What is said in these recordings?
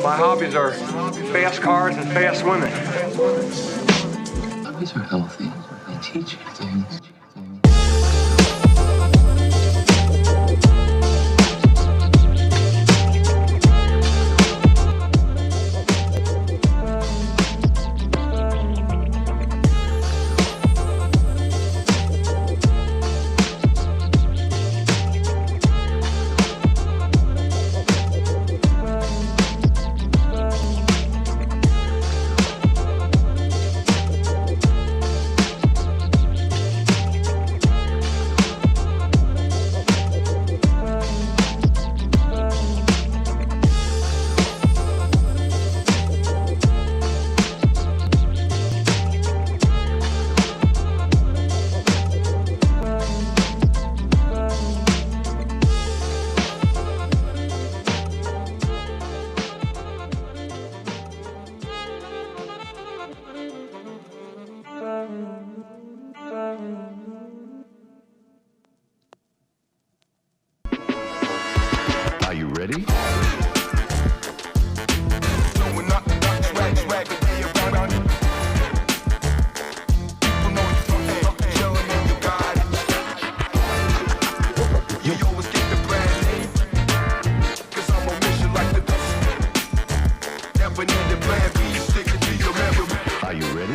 My hobbies are fast cars and fast women. Hobbies are healthy. They teach you things. Are you ready? Are you ready?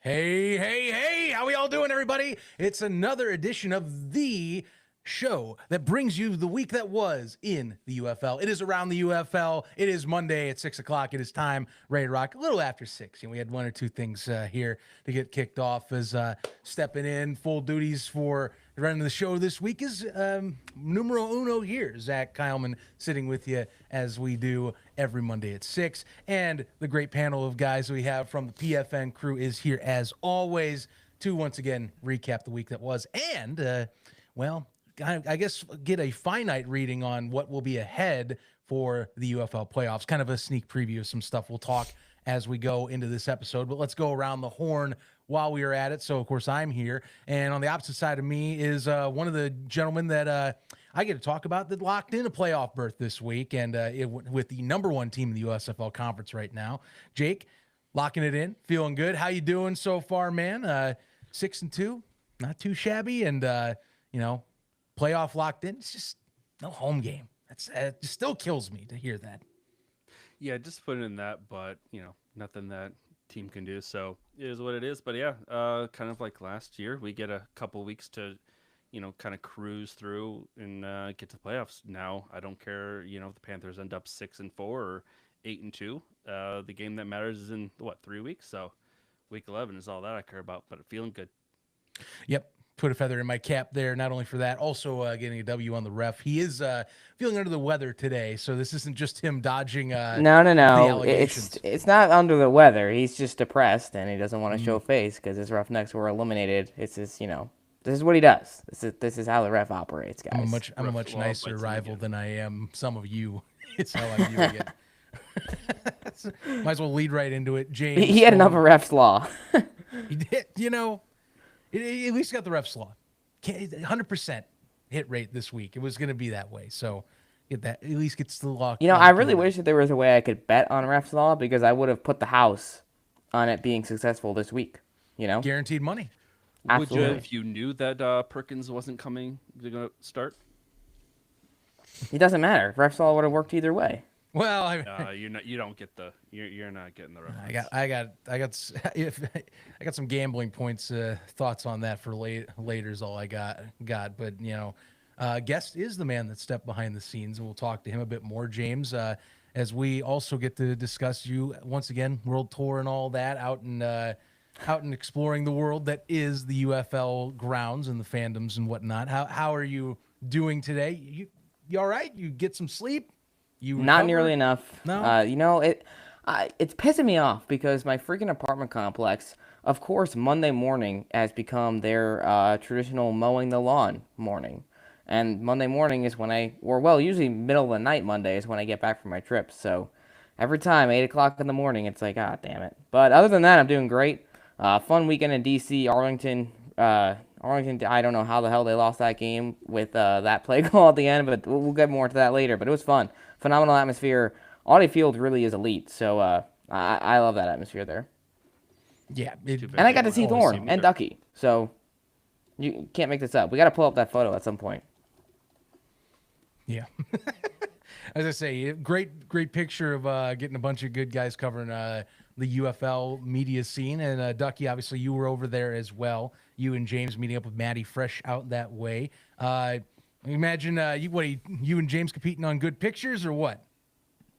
Hey, how we all doing, everybody? It's another edition of the show that brings you the week that was in the UFL. It is around the UFL. It is Monday at 6 o'clock. It is time, ready to rock, a little after 6. And we had one or two things here to get kicked off as stepping in full duties for running the show this week is numero uno here. Zach Kyleman sitting with you as we do every Monday at 6. And the great panel of guys we have from the PFN crew is here as always to once again recap the week that was and, I guess get a finite reading on what will be ahead for the UFL playoffs. Kind of a sneak preview of some stuff we'll talk as we go into this episode. But let's go around the horn while we are at it. So, of course, I'm here. And on the opposite side of me is one of the gentlemen that I get to talk about that locked in a playoff berth this week and with the number one team in the USFL conference right now. Jake, locking it in, feeling good. How you doing so far, man? 6-2, not too shabby. And, playoff locked in. It's just no home game. It just still kills me to hear that. Yeah, disappointed in that, but nothing that team can do. So it is what it is. But yeah, kind of like last year, we get a couple weeks to, kind of cruise through and get to the playoffs. Now I don't care, if the Panthers end up 6-4 or 8-2. The game that matters is in 3 weeks. So week 11 is all that I care about. But feeling good. Yep. Put a feather in my cap there, not only for that, also getting a W on the ref. He is feeling under the weather today, so this isn't just him dodging No. It's not under the weather. He's just depressed, and he doesn't want to show face because his Roughnecks were eliminated. It's just, this is what he does. This is how the ref operates, guys. I'm a much nicer rival than I am some of you. It's how I'm viewing it. Might as well lead right into it. James. He had enough of ref's law. He did, At least got the refs law. 100% hit rate this week. It was going to be that way. So get that. At least gets the law. I really wish that there was a way I could bet on refs law because I would have put the house on it being successful this week. Guaranteed money. Absolutely. Would you, if you knew that Perkins wasn't coming, they're going to start? It doesn't matter. Refs law would have worked either way. Well, you don't get you're not getting the reference. I got some gambling points, thoughts on that for later is all I got. But guest is the man that stepped behind the scenes, and we'll talk to him a bit more, James, as we also get to discuss you once again, world tour and all that, out and exploring the world that is the UFL grounds and the fandoms and whatnot. How are you doing today? You all right? You get some sleep? Not nearly enough. No. It's pissing me off because my freaking apartment complex, of course, Monday morning has become their traditional mowing the lawn morning. And Monday morning is when usually middle of the night Monday is when I get back from my trips. So every time, 8 o'clock in the morning, it's like, damn it. But other than that, I'm doing great. Fun weekend in D.C., Arlington Arlington, I don't know how the hell they lost that game with that play call at the end, but we'll get more into that later. But it was fun. Phenomenal atmosphere. Audi Field really is elite, so I love that atmosphere there. Yeah. And I got to see Thorne and Ducky, so you can't make this up. We got to pull up that photo at some point. Yeah. As I say, great picture of getting a bunch of good guys covering the UFL media scene. And Ducky, obviously, you were over there as well. You and James meeting up with Maddie fresh out that way. Imagine you and James competing on good pictures or what?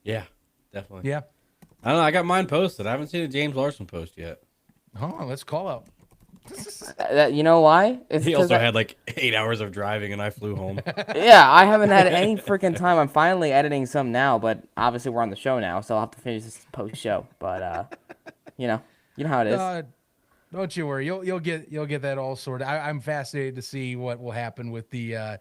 Yeah, definitely. Yeah. I don't know. I got mine posted. I haven't seen a James Larson post yet. Oh, let's call out. You know why? He also had like 8 hours of driving, and I flew home. Yeah, I haven't had any freaking time. I'm finally editing some now, but obviously we're on the show now, so I'll have to finish this post-show. But you know how it is. Don't you worry. You'll get that all sorted. I'm fascinated to see what will happen with the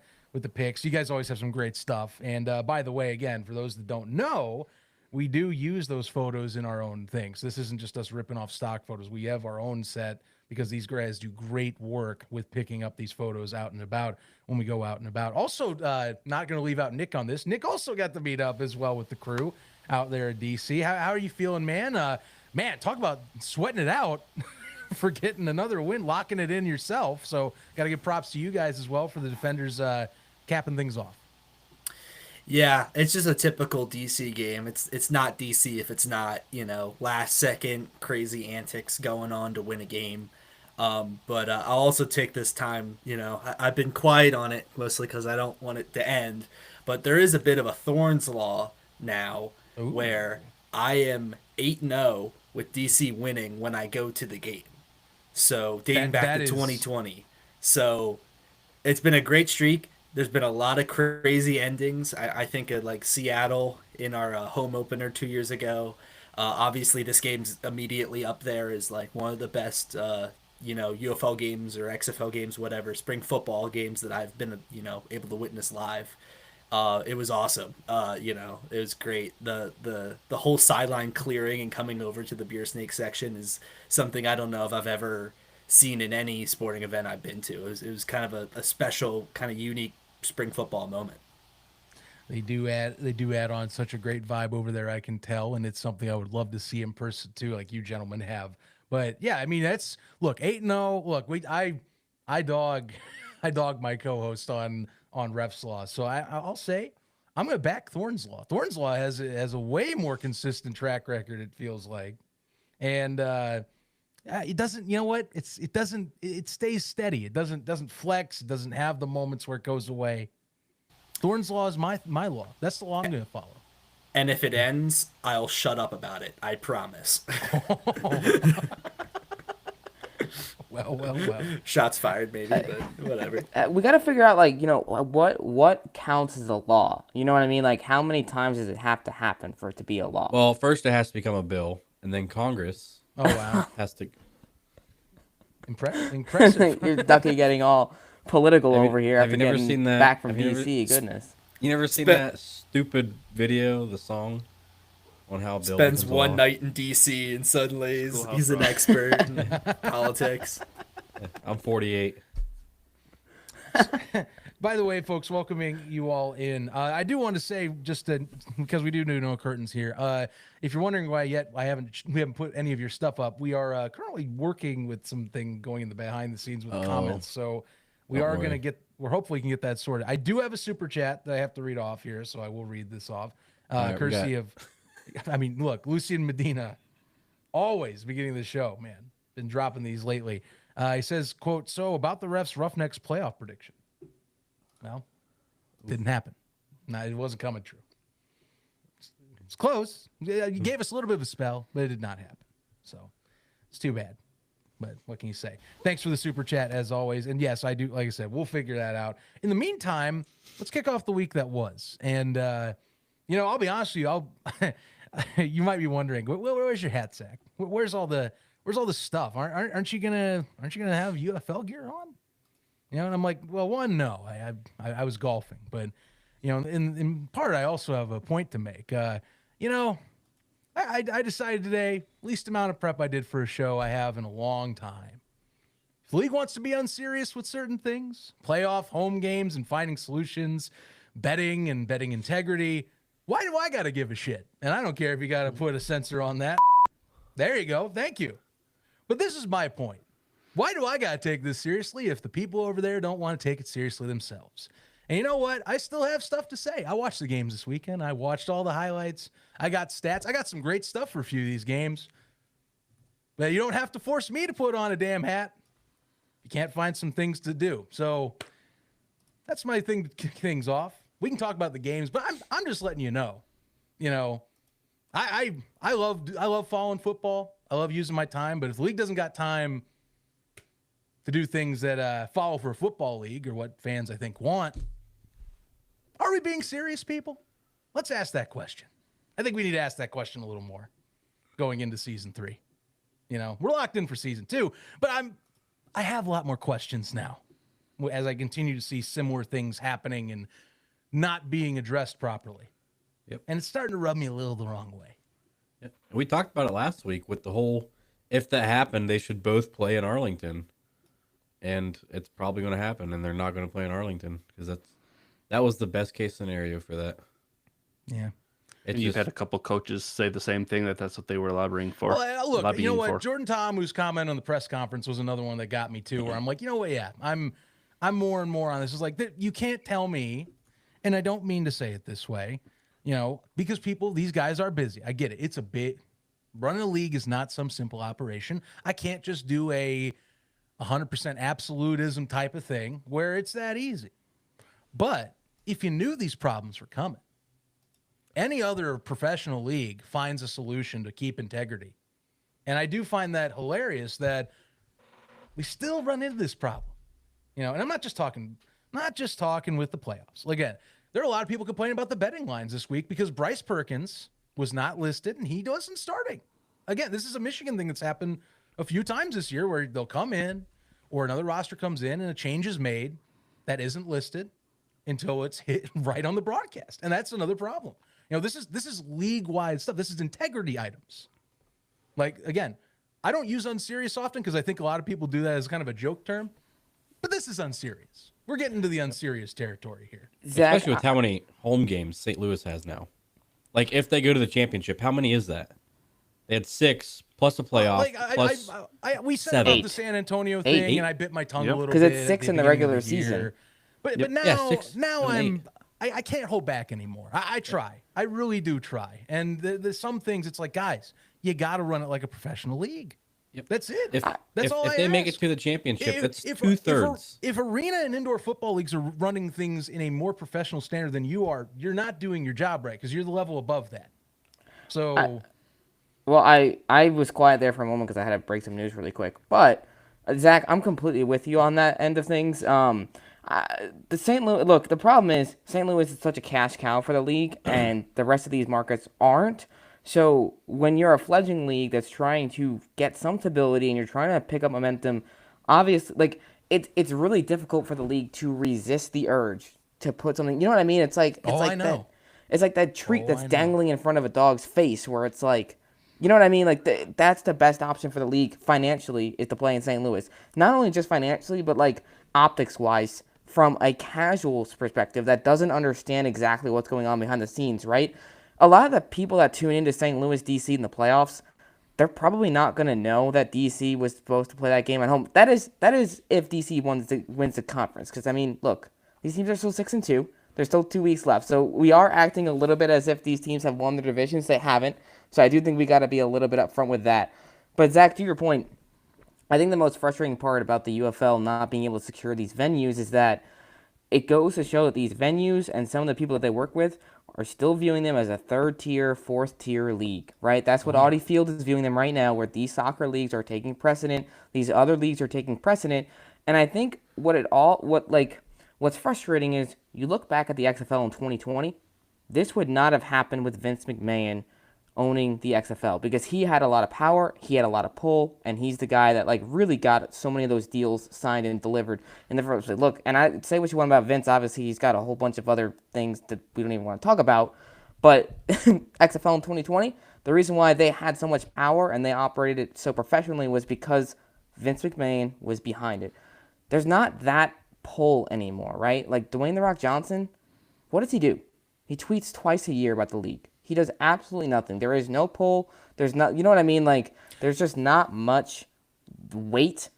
picks. You guys always have some great stuff. And by the way, again, for those that don't know, we do use those photos in our own things. This isn't just us ripping off stock photos. We have our own set because these guys do great work with picking up these photos out and about when we go out and about. Also, not going to leave out Nick on this. Nick also got to meet up as well with the crew out there at DC. How are you feeling, man? Man, talk about sweating it out for getting another win, locking it in yourself. So got to give props to you guys as well for the defenders capping things off. Yeah, it's just a typical DC game. It's not DC if it's not, last second crazy antics going on to win a game. But I'll also take this time, I've been quiet on it mostly because I don't want it to end. But there is a bit of a Thorns law now where I am 8-0 with DC winning when I go to the game. So dating back to 2020. So it's been a great streak. There's been a lot of crazy endings. I think of like Seattle in our home opener 2 years ago. Obviously, this game's immediately up there as like one of the best, UFL games or XFL games, whatever, spring football games that I've been, able to witness live. It was awesome. It was great. The whole sideline clearing and coming over to the beer snake section is something I don't know if I've ever seen in any sporting event I've been to. It was kind of a special, kind of unique spring football moment. They do add on such a great vibe over there, I can tell, and it's something I would love to see in person too, like you gentlemen have. But yeah, I mean, 8-0. Look, I dog my co-host on Ref's Law, so I'll say I'm gonna back Thorns Law. Thorns Law has a way more consistent track record, it feels like, and it doesn't. You know what? It stays steady. It doesn't flex. It doesn't have the moments where it goes away. Thorns Law is my law. That's the law I'm going to follow. And if it ends, I'll shut up about it. I promise. Well. Shots fired, maybe, but whatever. We got to figure out, what counts as a law. You know what I mean? Like, how many times does it have to happen for it to be a law? Well, first it has to become a bill, and then Congress has to. Impressive. You're Ducky getting all political over here have after you never getting seen that, back from DC. Goodness. You never seen that stupid video, the song, on how Bill spends becomes one law? night in DC and suddenly he's an expert in politics. I'm 48. By the way, folks, welcoming you all in. I do want to say, because we do no curtains here. If you're wondering why yet we haven't put any of your stuff up, we are currently working with something going in the behind the scenes with the comments. So we're hopefully can get that sorted. I do have a super chat that I have to read off here, so I will read this off. Courtesy of, look, Lucian Medina, always beginning of the show, man, been dropping these lately. He says, quote, "So about the refs' Roughnecks playoff prediction." Well, didn't happen. No, it wasn't coming true. It's close. You gave us a little bit of a spell, but it did not happen. So it's too bad. But what can you say? Thanks for the super chat as always. And yes, I do. Like I said, we'll figure that out. In the meantime, let's kick off the week that was. And I'll be honest with you. You might be wondering, where's your hat sack? Where's all the stuff? Aren't you gonna have UFL gear on? And I'm like, well, one, no, I was golfing, but in part, I also have a point to make. I decided today, least amount of prep I did for a show I have in a long time. the league wants to be unserious with certain things, playoff home games and finding solutions, betting and betting integrity, why do I got to give a shit? And I don't care if you got to put a censor on that. There you go. Thank you. But this is my point. Why do I got to take this seriously if the people over there don't want to take it seriously themselves? And you know what? I still have stuff to say. I watched the games this weekend. I watched all the highlights. I got stats. I got some great stuff for a few of these games. But you don't have to force me to put on a damn hat. You can't find some things to do. So that's my thing to kick things off. We can talk about the games, but I'm just letting you know. You know, I love following football. I love using my time, but if the league doesn't got time to do things that follow for a football league or what fans I think want, are we being serious, people? Let's ask that question. I think we need to ask that question a little more going into season 3. You know, we're locked in for season 2, but I have a lot more questions now as I continue to see similar things happening and not being addressed properly. Yep. And it's starting to rub me a little the wrong way. Yep. We talked about it last week with the whole, if that happened, they should both play in Arlington. And it's probably going to happen, and they're not going to play in Arlington because that was the best case scenario for that. Yeah. You've had a couple coaches say the same thing, that's what they were lobbying for. Well, look, you know what? For. Jordan Tom, whose comment on the press conference was another one that got me too, where I'm like, you know what? Yeah, I'm more and more on this. It's like, you can't tell me, and I don't mean to say it this way, you know, because these guys are busy. I get it. It's a bit, running a league is not some simple operation. I can't just do a 100% absolutism type of thing where it's that easy. But if you knew these problems were coming, any other professional league finds a solution to keep integrity. And I do find that hilarious that we still run into this problem. You know, and I'm not just talking with the playoffs. Again, there are a lot of people complaining about the betting lines this week because Bryce Perkins was not listed and he wasn't starting. Again, this is a Michigan thing that's happened a few times this year where they'll come in or another roster comes in and a change is made that isn't listed until it's hit right on the broadcast. And that's another problem. You know, this is league-wide stuff. This is integrity items. Like, again, I don't use unserious often because I think a lot of people do that as kind of a joke term. But this is unserious. We're getting into the unserious territory here. Zach, especially with how many home games St. Louis has now. Like, if they go to the championship, how many is that? They had 6 plus a playoff. We said 7. about the San Antonio thing, and I bit my tongue a little bit. Because it's 6 in the regular season. But now I can't hold back anymore. I try. I really do try. And there's some things it's like, guys, you got to run it like a professional league. Yep. That's it. If I they make ask. it to the championship, that's if 2/3. If arena and indoor football leagues are running things in a more professional standard than you are, you're not doing your job right because you're the level above that. So, I was quiet there for a moment because I had to break some news really quick. But Zach, I'm completely with you on that end of things. The St. Louis the problem is St. Louis is such a cash cow for the league, and the rest of these markets aren't. So when you're a fledgling league that's trying to get some stability and you're trying to pick up momentum, obviously, like it's really difficult for the league to resist the urge to put something. You know what I mean? It's like it's like that treat that's dangling in front of a dog's face, where it's like, you know what I mean? Like that's the best option for the league financially is to play in St. Louis. Not only just financially, but like optics wise, from a casual's perspective that doesn't understand exactly what's going on behind the scenes, right? A lot of the people that tune into St. Louis, DC in the playoffs, they're probably not going to know that DC was supposed to play that game at home. That is if DC wins the conference. Because, I mean, look, these teams are still 6-2. There's still 2 weeks left. So we are acting a little bit as if these teams have won their divisions. They haven't. So I do think we got to be a little bit upfront with that. But, Zach, to your point, I think the most frustrating part about the UFL not being able to secure these venues is that it goes to show that these venues and some of the people that they work with are still viewing them as a 3rd tier, 4th tier league, right? That's what Audi Field is viewing them right now, where these soccer leagues are taking precedent, these other leagues are taking precedent. And I think what's frustrating is you look back at the XFL in 2020, this would not have happened with Vince McMahon owning the XFL because he had a lot of power, he had a lot of pull, and he's the guy that like really got so many of those deals signed and delivered in the first place. Look, and I say what you want about Vince, obviously he's got a whole bunch of other things that we don't even want to talk about, but XFL in 2020, the reason why they had so much power and they operated so professionally was because Vince McMahon was behind it. There's not that pull anymore, right? Like Dwayne "The Rock" Johnson, what does he do? He tweets twice a year about the league. He does absolutely nothing. There is no pull. There's not, you know what I mean? Like, there's just not much weight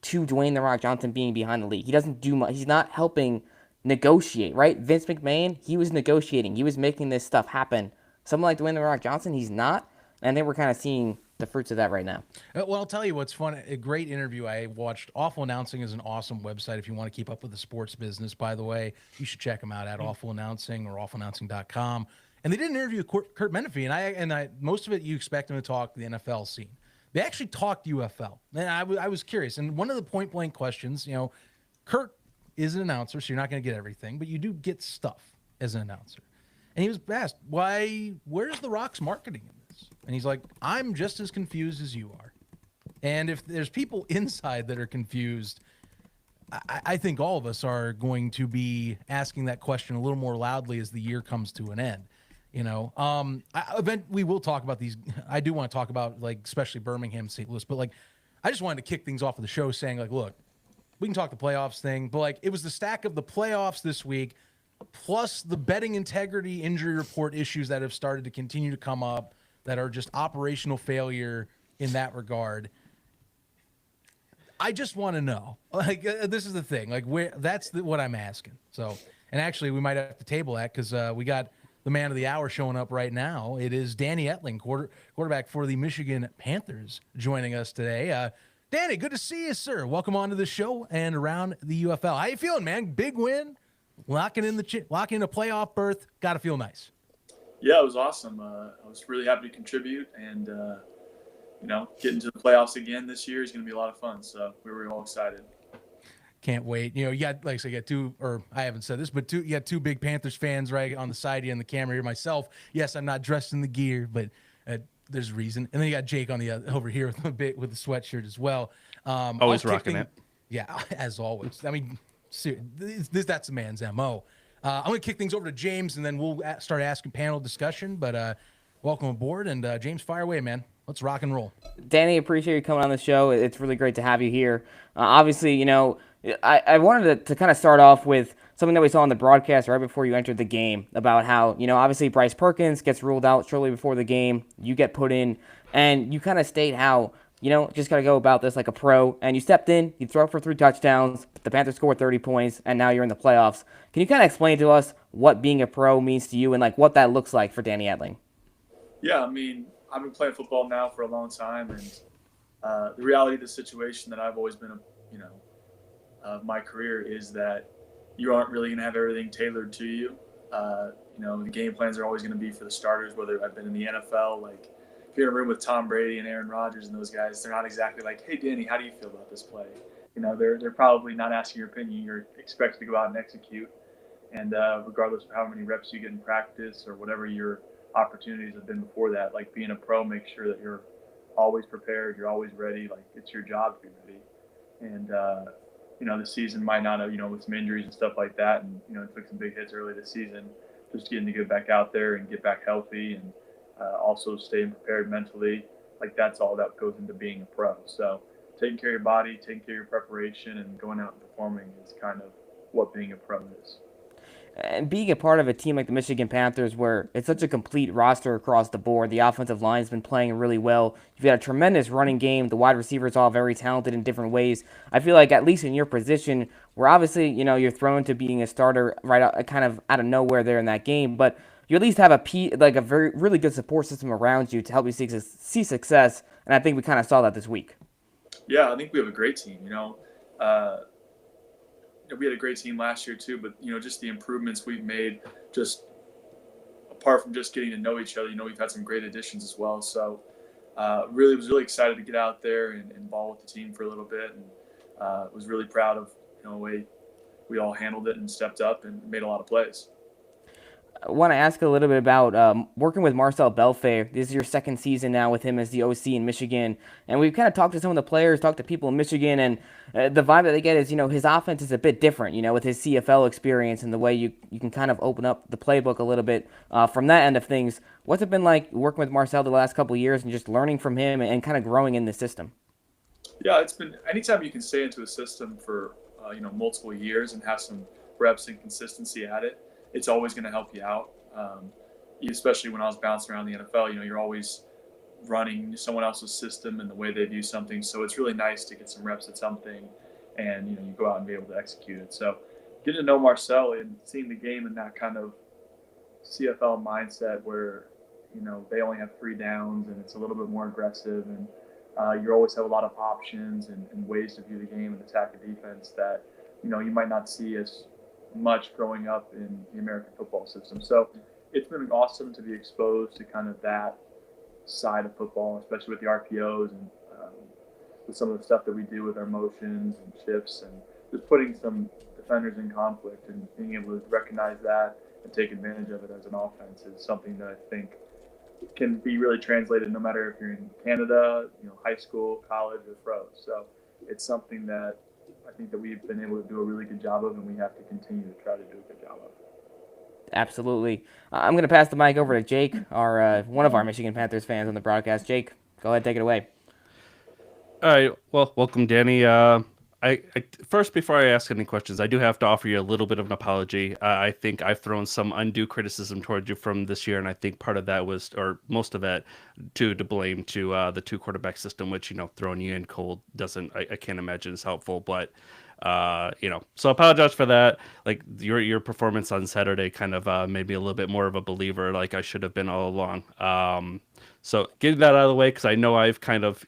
to Dwayne "The Rock" Johnson being behind the league. He doesn't do much. He's not helping negotiate, right? Vince McMahon, he was negotiating. He was making this stuff happen. Someone like Dwayne "The Rock" Johnson, he's not. And then we're kind of seeing the fruits of that right now. Well, I'll tell you what's fun. A great interview I watched. Awful Announcing is an awesome website if you want to keep up with the sports business, by the way. You should check them out at Awful Announcing or awfulannouncing.com. And they did an interview with Kurt Menefee, and I most of it you expect them to talk the NFL scene. They actually talked UFL. And I was curious. And one of the point-blank questions, you know, Kurt is an announcer, so you're not going to get everything, but you do get stuff as an announcer. And he was asked, where's The Rock's marketing in this? And he's like, I'm just as confused as you are. And if there's people inside that are confused, I think all of us are going to be asking that question a little more loudly as the year comes to an end. You know, we will talk about these. I do want to talk about, like, especially Birmingham, St. Louis, but, like, I just wanted to kick things off of the show saying, like, look, we can talk the playoffs thing, but, like, it was the stack of the playoffs this week, plus the betting integrity injury report issues that have started to continue to come up that are just operational failure in that regard. I just want to know, like, this is the thing, like, what I'm asking. So, and actually we might have to table that because we got the man of the hour showing up right now. It is Danny Etling, quarterback for the Michigan Panthers, joining us today. Danny, good to see you, sir. Welcome on to the show and around the UFL. How you feeling, man? Big win, locking in a playoff berth. Got to feel nice. Yeah, it was awesome. I was really happy to contribute, and getting to the playoffs again this year is going to be a lot of fun. So we were all excited. Can't wait. You know, you got, like I said, you got two, or I haven't said this, but you got two big Panthers fans right on the side of you on the camera here. Myself, yes, I'm not dressed in the gear, but there's a reason. And then you got Jake on the over here with the sweatshirt as well. Always rocking it. Yeah, as always. I mean, that's the man's MO. I'm going to kick things over to James, and then we'll start asking panel discussion. But welcome aboard, and James, fire away, man. Let's rock and roll. Danny, appreciate you coming on the show. It's really great to have you here. Obviously, you know, I wanted to kind of start off with something that we saw on the broadcast right before you entered the game about how, you know, obviously Bryce Perkins gets ruled out shortly before the game. You get put in, and you kind of state how, you know, just got to go about this like a pro. And you stepped in, you throw for 3 touchdowns, the Panthers scored 30 points, and now you're in the playoffs. Can you kind of explain to us what being a pro means to you and, like, what that looks like for Danny Etling? Yeah, I mean, I've been playing football now for a long time, and the reality of the situation that I've always been, my career is that you aren't really going to have everything tailored to you. The game plans are always going to be for the starters, whether I've been in the NFL, like if you're in a room with Tom Brady and Aaron Rodgers and those guys, they're not exactly like, hey, Danny, how do you feel about this play? You know, they're probably not asking your opinion. You're expected to go out and execute. And regardless of how many reps you get in practice or whatever your opportunities have been before that, like being a pro, make sure that you're always prepared, you're always ready. Like, it's your job to be ready. And, the season might not have, with some injuries and stuff like that. And, took some big hits early this season, just getting to get back out there and get back healthy and also staying prepared mentally. Like, that's all that goes into being a pro. So taking care of your body, taking care of your preparation, and going out and performing is kind of what being a pro is. And being a part of a team like the Michigan Panthers, where it's such a complete roster across the board, the offensive line's been playing really well. You've got a tremendous running game. The wide receivers all very talented in different ways. I feel like, at least in your position, where obviously, you're thrown to being a starter right out, kind of out of nowhere there in that game, but you at least have a really good support system around you to help you see success. And I think we kind of saw that this week. Yeah, I think we have a great team. We had a great team last year too, but just the improvements we've made, just apart from just getting to know each other, we've had some great additions as well. So was really excited to get out there and ball with the team for a little bit, and was really proud of the way we all handled it and stepped up and made a lot of plays. I want to ask a little bit about working with Marcel Belfair. This is your second season now with him as the OC in Michigan. And we've kind of talked to some of the players, talked to people in Michigan, and the vibe that they get is, his offense is a bit different, with his CFL experience and the way you can kind of open up the playbook a little bit from that end of things. What's it been like working with Marcel the last couple of years and just learning from him and kind of growing in the system? Yeah, it's been anytime you can stay into a system for multiple years and have some reps and consistency at it, it's always going to help you out. Especially when I was bouncing around the NFL, you're always running someone else's system and the way they do something. So it's really nice to get some reps at something, and you go out and be able to execute it. So getting to know Marcel and seeing the game in that kind of CFL mindset where they only have 3 downs and it's a little bit more aggressive, and you always have a lot of options and ways to view the game and attack the defense that you might not see as much growing up in the American football system. So it's been awesome to be exposed to kind of that side of football, especially with the RPOs and with some of the stuff that we do with our motions and shifts, and just putting some defenders in conflict and being able to recognize that and take advantage of it as an offense is something that I think can be really translated no matter if you're in Canada, high school, college, or pro. So it's something that I think that we've been able to do a really good job of, and we have to continue to try to do a good job of. Absolutely. I'm going to pass the mic over to Jake, one of our Michigan Panthers fans on the broadcast. Jake, go ahead, take it away. All right. Well, welcome, Danny. I first, before I ask any questions, I do have to offer you a little bit of an apology. I think I've thrown some undue criticism towards you from this year, and I think part of that was, or most of it, to blame to the 2-quarterback system, which throwing you in cold I can't imagine is helpful. But so I apologize for that. Like your performance on Saturday kind of made me a little bit more of a believer, like I should have been all along. So getting that out of the way, because I know I've kind of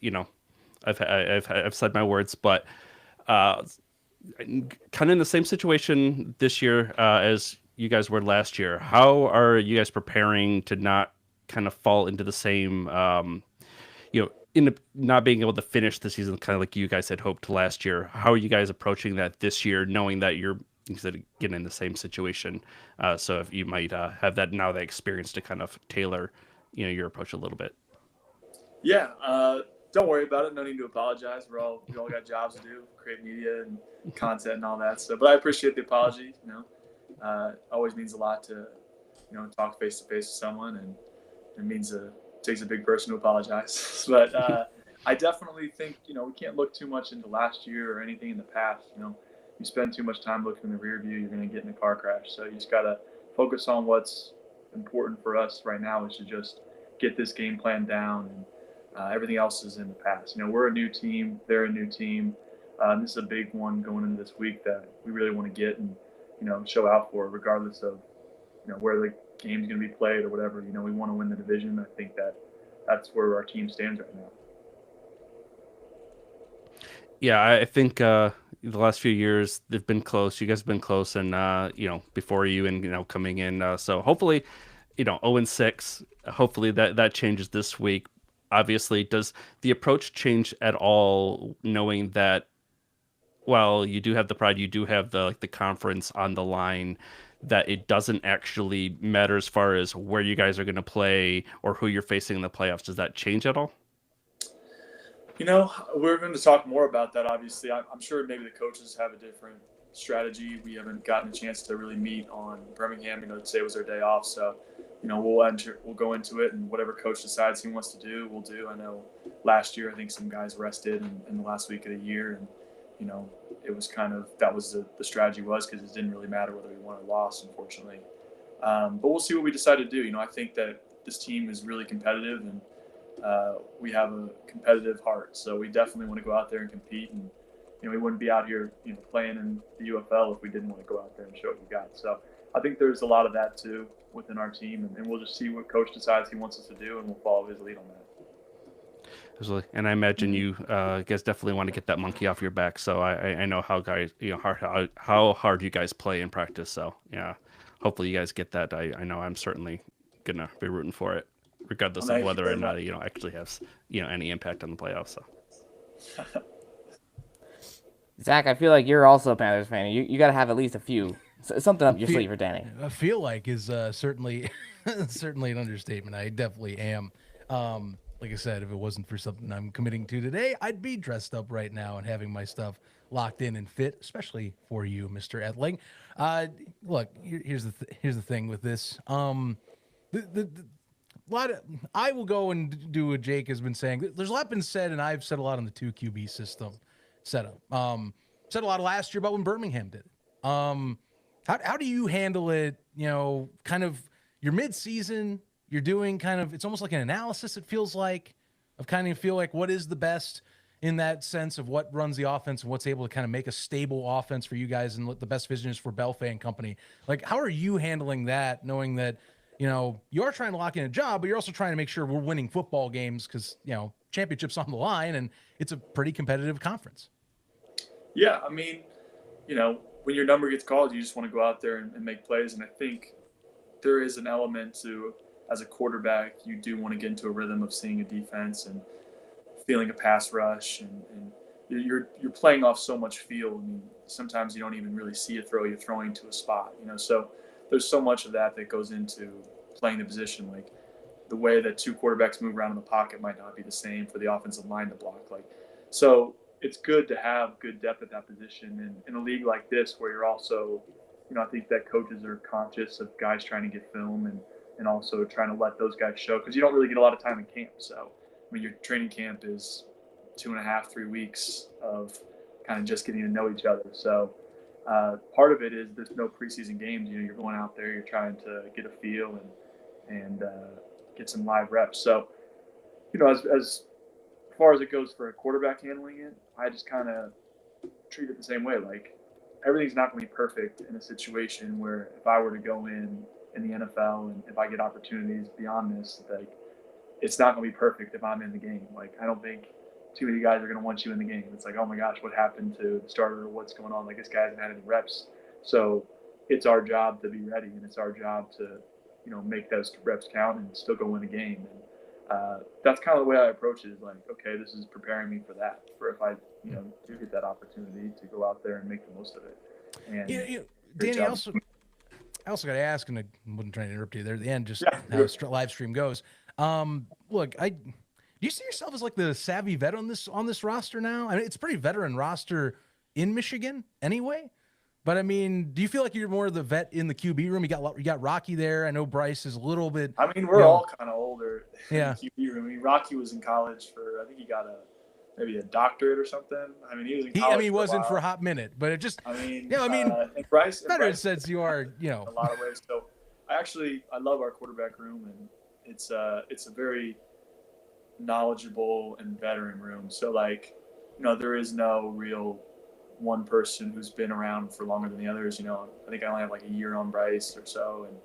I've said my words, but. Kind of in the same situation this year as you guys were last year. How are you guys preparing to not kind of fall into the same, not being able to finish the season kind of like you guys had hoped last year? How are you guys approaching that this year, knowing that you're getting in the same situation? So if you might have that experience to kind of tailor, your approach a little bit. Yeah. Don't worry about it. No need to apologize. We all got jobs to do, create media and content and all that. So, but I appreciate the apology. Always means a lot to, talk face to face with someone, and it takes a big person to apologize. But I definitely think we can't look too much into last year or anything in the past. You spend too much time looking in the rear view, you're going to get in a car crash. So you just got to focus on what's important for us right now, is to just get this game plan down, and everything else is in the past. We're a new team. They're a new team. This is a big one going into this week that we really want to get and, show out for, regardless of, where the game's going to be played or whatever. We want to win the division. I think that's where our team stands right now. Yeah, I think the last few years they've been close. You guys have been close, and before you and coming in. So hopefully, 0-6. Hopefully that changes this week. Obviously, does the approach change at all, knowing that while you do have the pride, you do have the conference on the line, that it doesn't actually matter as far as where you guys are going to play or who you're facing in the playoffs? Does that change at all? We're going to talk more about that, obviously. I'm sure maybe the coaches have a different strategy. We haven't gotten a chance to really meet on Birmingham. Today was their day off, so we'll go into it, and whatever coach decides he wants to do, we'll do. I know last year I think some guys rested in the last week of the year, and it was kind of that was the strategy was, because it didn't really matter whether we won or lost, unfortunately. But we'll see what we decide to do. I think that this team is really competitive, and we have a competitive heart, so we definitely want to go out there and compete. And we wouldn't be out here playing in the UFL if we didn't want to go out there and show what we got. So I think there's a lot of that too within our team, and we'll just see what coach decides he wants us to do, and we'll follow his lead on that. Absolutely. And I imagine you guys definitely want to get that monkey off your back. So I know how guys, how hard you guys play in practice. So yeah, hopefully you guys get that. I know I'm certainly gonna be rooting for it, regardless of whether or not it actually has any impact on the playoffs. So. Zach, I feel like you're also a Panthers fan. You got to have at least a few. Something up your sleeve for Danny. I feel like is certainly an understatement. I definitely am. Like I said, if it wasn't for something I'm committing to today, I'd be dressed up right now and having my stuff locked in and fit, especially for you, Mr. Etling. Look, here's the thing with this. The I will go and do what Jake has been saying. There's a lot been said, and I've said a lot on the 2 QB system setup. Said a lot last year about when Birmingham did it. How do you handle it? You know, kind of your mid-season, you're doing kind of, it's almost like an analysis, it feels like, of kind of feel like what is the best in that sense of what runs the offense and what's able to kind of make a stable offense for you guys and what the best vision is for Belfay and company. Like, how are you handling that, knowing that, you know, you are trying to lock in a job, but you're also trying to make sure we're winning football games because, you know, championships on the line and it's a pretty competitive conference. Yeah, I mean, you know, when your number gets called, you just want to go out there and make plays. And I think there is an element to, as a quarterback, you do want to get into a rhythm of seeing a defense and feeling a pass rush. And you're playing off so much field. I mean, sometimes you don't even really see a throw. You're throwing to a spot, you know. So there's so much of that goes into playing the position. Like, the way that 2 quarterbacks move around in the pocket might not be the same for the offensive line to block. Like, so it's good to have good depth at that position. And in a league like this, where you're also, you know, I think that coaches are conscious of guys trying to get film and also trying to let those guys show, because you don't really get a lot of time in camp. So, I mean, your training camp is 2.5, 3 weeks of kind of just getting to know each other. So part of it is there's no preseason games. You know, you're going out there, you're trying to get a feel and get some live reps. So, you know, as far as it goes for a quarterback handling it, I just kind of treat it the same way. Like, everything's not going to be perfect in a situation where if I were to go in the NFL and if I get opportunities beyond this, like, it's not going to be perfect if I'm in the game. Like, I don't think too many guys are going to want you in the game. It's like, oh my gosh, what happened to the starter? What's going on? Like, this guy hasn't had any reps. So it's our job to be ready, and it's our job to, you know, make those reps count and still go win a game. And that's kind of the way I approach it, is like, okay, this is preparing me for that, for if I, you know, do get that opportunity to go out there and make the most of it. And Danny, I also got to ask, and I wasn't trying to interrupt you there at the end, just how the live stream goes. Look, do you see yourself as like the savvy vet on this roster now? I mean, it's a pretty veteran roster in Michigan anyway. But I mean, do you feel like you're more the vet in the QB room? You got Rocky there. I know Bryce is a little bit. I mean, we're all kind of older. Yeah. In the QB room. I mean, Rocky was in college for, I think he got maybe a doctorate or something. I mean, he was in college. He wasn't for a hot minute, but it just. I mean, and Bryce. Better since you are, you know. In a lot of ways. So I love our quarterback room, and it's a very knowledgeable and veteran room. So, like, you know, there is no real one person who's been around for longer than the others. You know, I think I only have like a year on Bryce or so, and,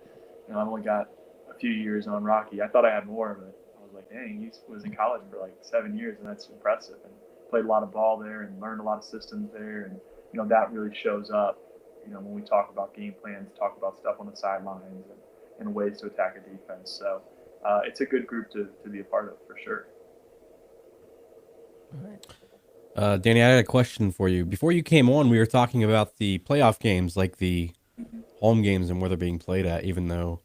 you know, I've only got a few years on Rocky. I thought I had more, but I was like, dang, he was in college for like 7 years, and that's impressive. And played a lot of ball there and learned a lot of systems there, and, you know, that really shows up, you know, when we talk about game plans, talk about stuff on the sidelines and ways to attack a defense. So it's a good group to be a part of, for sure. All right. Danny, I had a question for you. Before you came on, we were talking about the playoff games, like the home games and where they're being played at, even though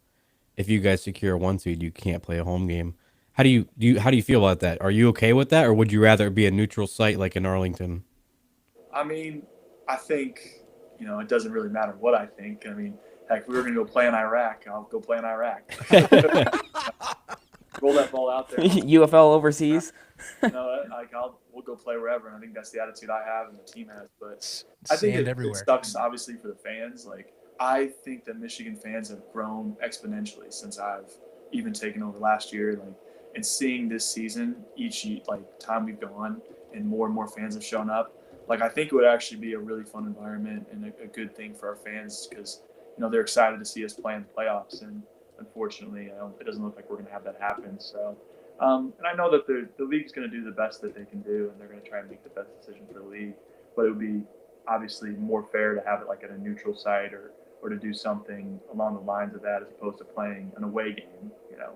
if you guys secure a 1 seed, you can't play a home game. How do you feel about that? Are you okay with that, or would you rather be a neutral site like in Arlington? I mean, I think, you know, it doesn't really matter what I think. I mean, heck, if we were going to go play in Iraq, I'll go play in Iraq. Roll that ball out there. UFL overseas. You know, we'll go play wherever. And I think that's the attitude I have and the team has. But I think it sucks, obviously, for the fans. Like, I think that Michigan fans have grown exponentially since I've even taken over last year. Like, and seeing this season, each time we've gone, and more fans have shown up. Like, I think it would actually be a really fun environment and a good thing for our fans, because, you know, they're excited to see us play in the playoffs. And unfortunately, it doesn't look like we're going to have that happen. So, and I know that the league's going to do the best that they can do, and they're going to try and make the best decision for the league. But it would be obviously more fair to have it like at a neutral site or to do something along the lines of that, as opposed to playing an away game, you know,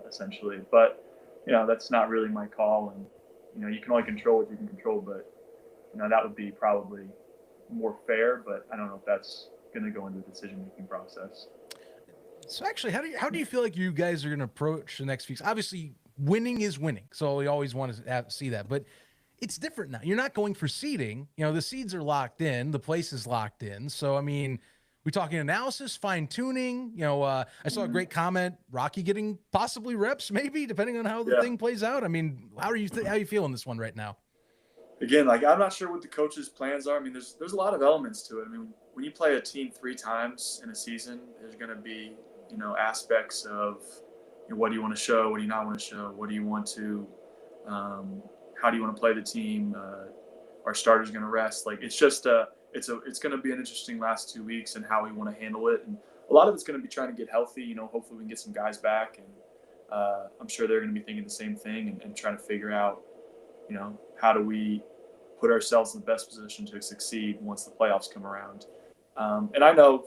essentially. But, you know, that's not really my call. And, you know, you can only control what you can control. But, you know, that would be probably more fair. But I don't know if that's going to go into the decision-making process. So actually, how do you feel like you guys are going to approach the next few? Obviously, winning is winning, so we always want to see that. But it's different now. You're not going for seeding. You know, the seeds are locked in, the place is locked in. So I mean, We talking analysis, fine tuning? I saw a great comment, Rocky getting possibly reps, maybe depending on how the thing plays out. I mean, how are you feeling this one right now? Again, like I'm not sure what the coach's plans are. I mean, there's a lot of elements to it. I mean, when you play a team 3 times in a season, there's going to be aspects of what do you want to show, what do you not want to show, what do you want to, how do you want to play the team? Our starter's going to rest. Like it's just it's going to be an interesting last 2 weeks and how we want to handle it. And a lot of it's going to be trying to get healthy. Hopefully we can get some guys back, and I'm sure they're going to be thinking the same thing and trying to figure out, how do we put ourselves in the best position to succeed once the playoffs come around. And I know,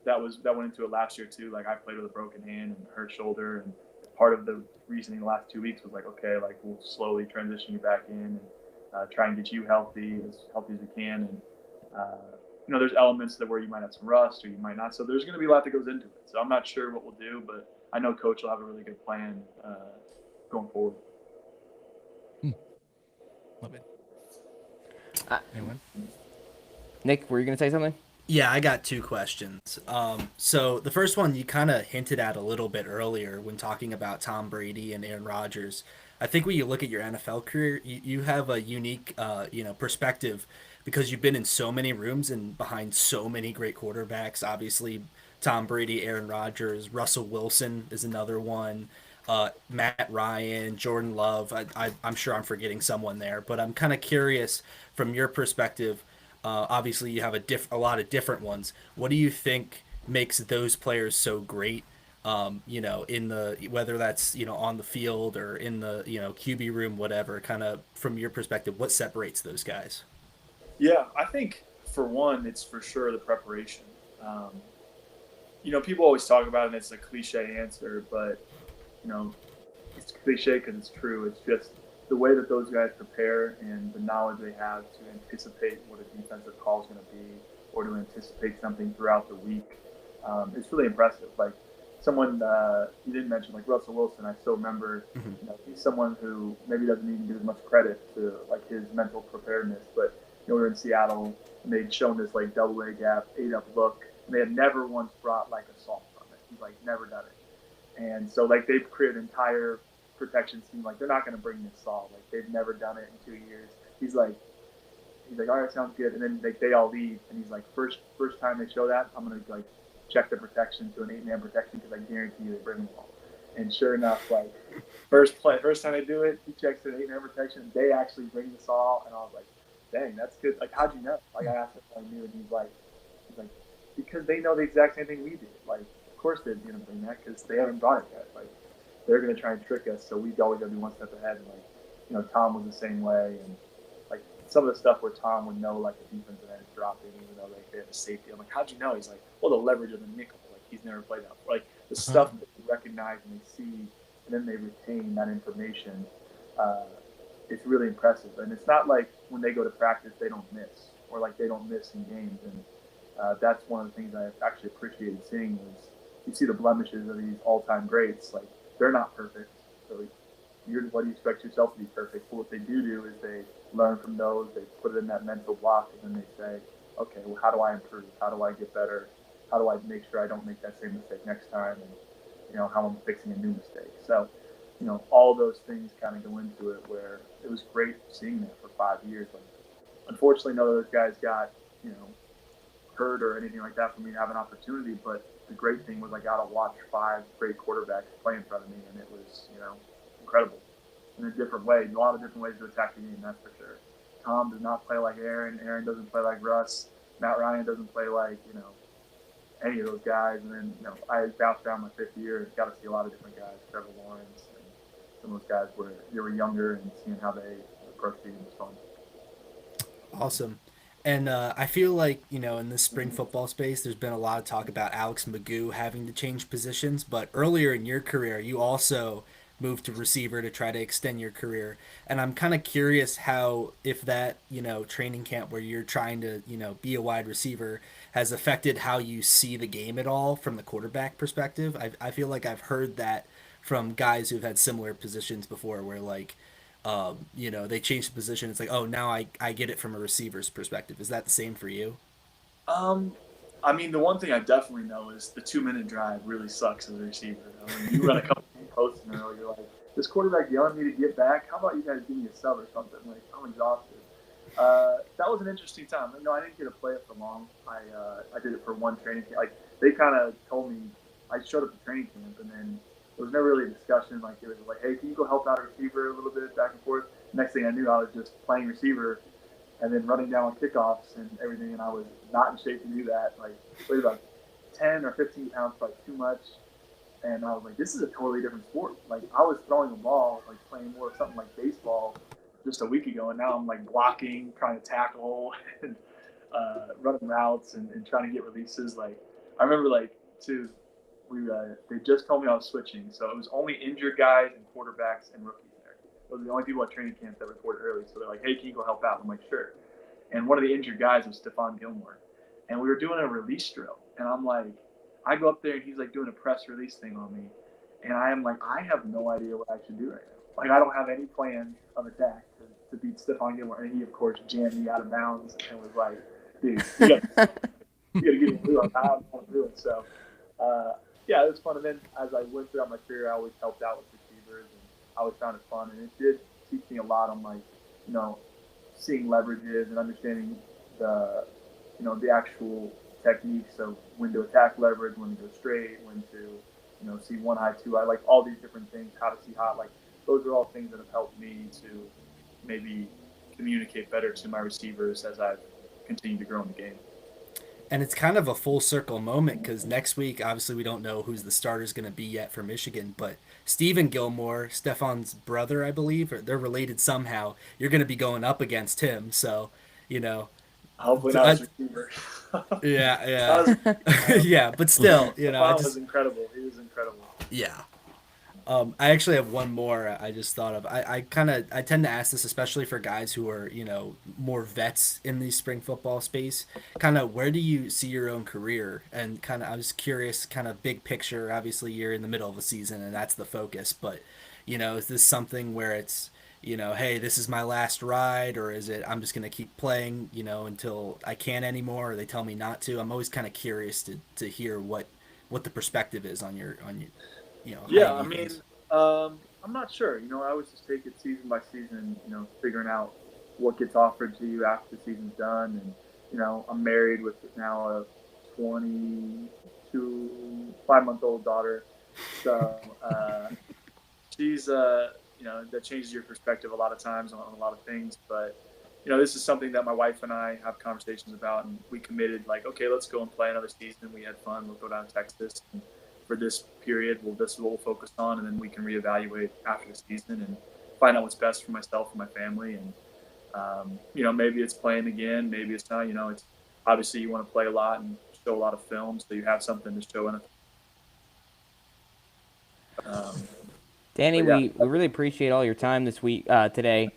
that went into it last year too. Like I played with a broken hand and hurt shoulder, and part of the reasoning the last 2 weeks was like, okay, like we'll slowly transition you back in and try and get you healthy as we can. And there's elements that where you might have some rust or you might not. So there's going to be a lot that goes into it. So I'm not sure what we'll do, but I know Coach will have a really good plan going forward. Love it. Anyone? Nick, were you going to say something? Yeah, I got 2 questions. So the first one you kind of hinted at a little bit earlier when talking about Tom Brady and Aaron Rodgers. I think when you look at your NFL career, you have a unique, perspective because you've been in so many rooms and behind so many great quarterbacks. Obviously, Tom Brady, Aaron Rodgers, Russell Wilson is another one. Matt Ryan, Jordan Love. I'm sure I'm forgetting someone there, but I'm kind of curious from your perspective. Obviously, you have a lot of different ones. What do you think makes those players so great? In the whether that's on the field or in the QB room, whatever. Kind of from your perspective, what separates those guys? Yeah, I think for one, it's for sure the preparation. People always talk about it, and it's a cliche answer, but it's cliche because it's true. It's just the way that those guys prepare and the knowledge they have to anticipate what a defensive call is going to be or to anticipate something throughout the week. It's really impressive. Like someone you didn't mention, like Russell Wilson, I still remember, he's someone who maybe doesn't even give as much credit to like his mental preparedness, but we were in Seattle and they'd shown this like double A gap, 8-up look, and they had never once brought like a salt from it. He's like never done it. And so, like, they've created an entire protection scheme. Like, they're not going to bring this saw. Like, they've never done it in 2 years. He's like, all right, sounds good. And then they all leave. And he's like, first time they show that, I'm going to, like, check the protection to an 8-man protection because I guarantee you they bring them all. And sure enough, like, first time they do it, he checks an 8-man protection. They actually bring the saw. And I was like, dang, that's good. Like, how'd you know? Like, I asked him if I knew. And he's like, because they know the exact same thing we do. Like, of course they're going to bring that because they haven't brought it yet. Like they're going to try and trick us, so we always got to be one step ahead. And like, Tom was the same way, and like some of the stuff where Tom would know like the defensive end is dropping, even though like they have a safety. I'm like, how'd you know? He's like, well, the leverage of the nickel. Like he's never played that. Like the stuff that they recognize and they see, and then they retain that information. It's really impressive, and it's not like when they go to practice they don't miss, or like they don't miss in games. And that's one of the things I actually appreciated seeing was. You see the blemishes of these all-time greats. Like they're not perfect, so what do you expect yourself to be perfect? But what they do is they learn from those. They put it in that mental block, and then they say, "Okay, well, how do I improve? How do I get better? How do I make sure I don't make that same mistake next time?" And how I'm fixing a new mistake. So, all those things kind of go into it. Where it was great seeing that for 5 years. Like, unfortunately, none of those guys got hurt or anything like that for me to have an opportunity, but the great thing was I got to watch 5 great quarterbacks play in front of me, and it was, incredible in a different way. A lot of different ways to attack the game, that's for sure. Tom does not play like Aaron. Aaron doesn't play like Russ. Matt Ryan doesn't play like, any of those guys. And then, I bounced around my 5th year and got to see a lot of different guys, Trevor Lawrence, and some of those guys where they were younger and seeing how they approach the game was fun. Awesome. And I feel like, in this spring football space, there's been a lot of talk about Alex Magoo having to change positions. But earlier in your career, you also moved to receiver to try to extend your career. And I'm kind of curious how, if that, training camp where you're trying to, be a wide receiver has affected how you see the game at all from the quarterback perspective. I feel like I've heard that from guys who've had similar positions before where, like, they change the position. It's like, oh, now I get it from a receiver's perspective. Is that the same for you? I mean, the one thing I definitely know is the 2-minute drive really sucks as a receiver. I mean, you run a couple of posts and you're like, this quarterback yelling at me to get back. How about you guys give me a sub or something? Like, I'm exhausted. That was an interesting time. No, I didn't get to play it for long. I did it for one training camp. Like, they kind of told me, I showed up at training camp, and then there was never really a discussion. Like, it was like, hey, can you go help out a receiver a little bit back and forth? Next thing I knew, I was just playing receiver and then running down on kickoffs and everything, and I was not in shape to do that. Like, weighed about 10 or 15 pounds, like too much. And I was like, this is a totally different sport. Like, I was throwing a ball, like playing more of something like baseball just a week ago, and now I'm like blocking, trying to tackle, and running routes and trying to get releases. Like, I remember, like, they just told me I was switching, so it was only injured guys and quarterbacks and rookies there. Those are the only people at training camp that reported early. So they're like, hey, can you go help out? I'm like, sure. And one of the injured guys was Stephon Gilmore, and we were doing a release drill, and I'm like, I go up there and he's like doing a press release thing on me, and I am like, I have no idea what I should do right now. Like, I don't have any plan of attack to beat Stephon Gilmore. And he, of course, jammed me out of bounds and was like, dude, you got to get him blue. I don't want to do it. So, yeah, it was fun. And then as I went throughout my career, I always helped out with receivers, and I always found it fun. And it did teach me a lot on, like, you know, seeing leverages and understanding the, you know, the actual techniques of when to attack leverage, when to go straight, when to, you know, see one eye, two eye, like all these different things, how to see hot. Like, those are all things that have helped me to maybe communicate better to my receivers as I've continued to grow in the game. And it's kind of a full circle moment because next week, obviously, we don't know who's the starter's going to be yet for Michigan, but Stephen Gilmore, Stephon's brother, I believe, or they're related somehow. You're going to be going up against him, so, you know. Hopefully not as receiver. Yeah. Yeah, but still, you know. Stephon was incredible. He was incredible. Yeah. I actually have one more I just thought of. I tend to ask this, especially for guys who are, you know, more vets in the spring football space. Kind of, where do you see your own career? And kind of, I'm just curious, kind of big picture. Obviously, you're in the middle of a season, and that's the focus. But, you know, is this something where it's, you know, hey, this is my last ride, or is it I'm just going to keep playing, you know, until I can't anymore, or they tell me not to? I'm always kind of curious to hear what the perspective is on your you know. Yeah, I mean, I'm not sure. You know, I always just take it season by season, you know, figuring out what gets offered to you after the season's done. And, you know, I'm married with now a 5-month-old daughter. So she's, you know, that changes your perspective a lot of times on a lot of things. But, you know, this is something that my wife and I have conversations about. And we committed, like, okay, let's go and play another season. We had fun. We'll go down to Texas. And for this period, this is what we'll focus on, and then we can reevaluate after the season and find out what's best for myself and my family. And you know, maybe it's playing again, maybe it's not. You know, it's obviously you want to play a lot and show a lot of film, so you have something to show in it. Danny, yeah. we really appreciate all your time this week today.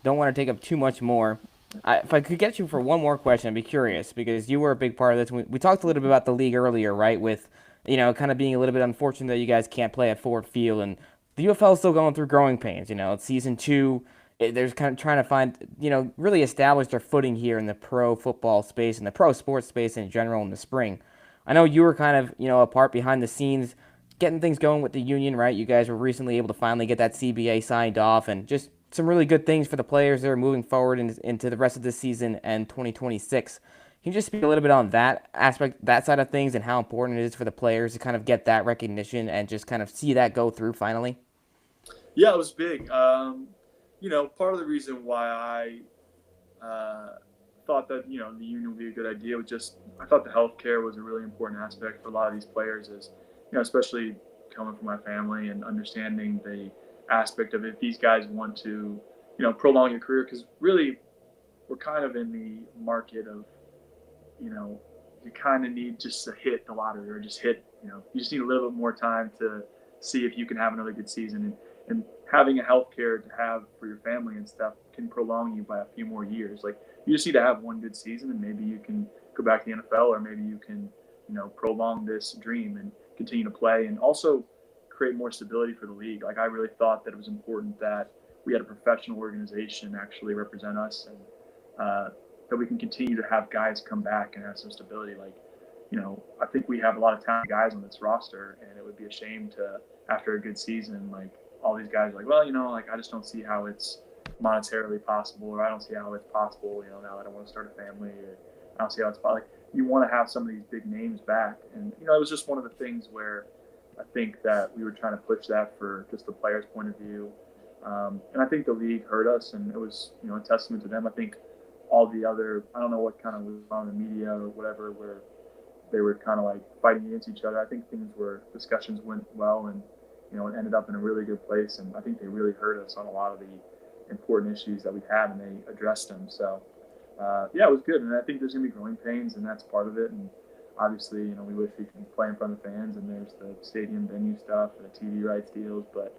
Don't want to take up too much more. If I could get you for one more question, I'd be curious, because you were a big part of this. We talked a little bit about the league earlier, right, with, you know, kind of being a little bit unfortunate that you guys can't play at Ford Field, and the UFL is still going through growing pains. You know, it's season 2. They're kind of trying to find, you know, really establish their footing here in the pro football space and the pro sports space in general in the spring. I know you were kind of, you know, a part behind the scenes, getting things going with the union, right? You guys were recently able to finally get that CBA signed off, and just some really good things for the players that are moving forward into the rest of the season and 2026. Can you just speak a little bit on that aspect, that side of things, and how important it is for the players to kind of get that recognition and just kind of see that go through finally? Yeah, it was big. You know, part of the reason why I thought that, you know, the union would be a good idea was just, I thought the healthcare was a really important aspect for a lot of these players, is, you know, especially coming from my family and understanding the aspect of if these guys want to, you know, prolong your career, because really we're kind of in the market of, you know, you kind of need just to hit the lottery, or just hit, you know, you just need a little bit more time to see if you can have another good season. And having a health care to have for your family and stuff can prolong you by a few more years. Like, you just need to have one good season, and maybe you can go back to the NFL, or maybe you can, you know, prolong this dream and continue to play, and also create more stability for the league. Like, I really thought that it was important that we had a professional organization actually represent us, and that we can continue to have guys come back and have some stability. Like, I think we have a lot of talented guys on this roster, and it would be a shame to, after a good season, like all these guys are like, well, like I just don't see how it's monetarily possible, or I don't see how it's possible, now that I want to start a family, or I don't see how it's possible. Like, you want to have some of these big names back. And, it was just one of the things where I think that we were trying to push that for just the players' point of view. And I think the league heard us, and it was, a testament to them. I think all the other, I don't know what kind of was on the media or whatever, where they were kind of like fighting against each other. I think discussions went well, and, it ended up in a really good place. And I think they really heard us on a lot of the important issues that we had, and they addressed them. So, it was good. And I think there's going to be growing pains, and that's part of it. And obviously, we wish we could play in front of fans, and there's the stadium venue stuff and the TV rights deals. But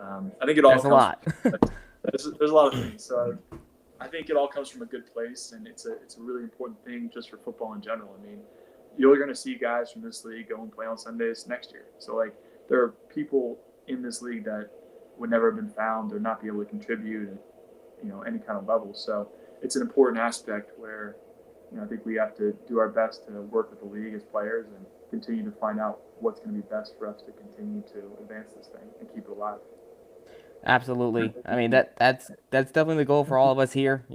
I think it all There's a lot. there's a lot of things. So I think it all comes from a good place, and it's a really important thing just for football in general. I mean, you're going to see guys from this league go and play on Sundays next year. So, like, there are people in this league that would never have been found or not be able to contribute at, any kind of level. So it's an important aspect where, I think we have to do our best to work with the league as players and continue to find out what's going to be best for us to continue to advance this thing and keep it alive. Absolutely. I mean, that's definitely the goal for all of us here.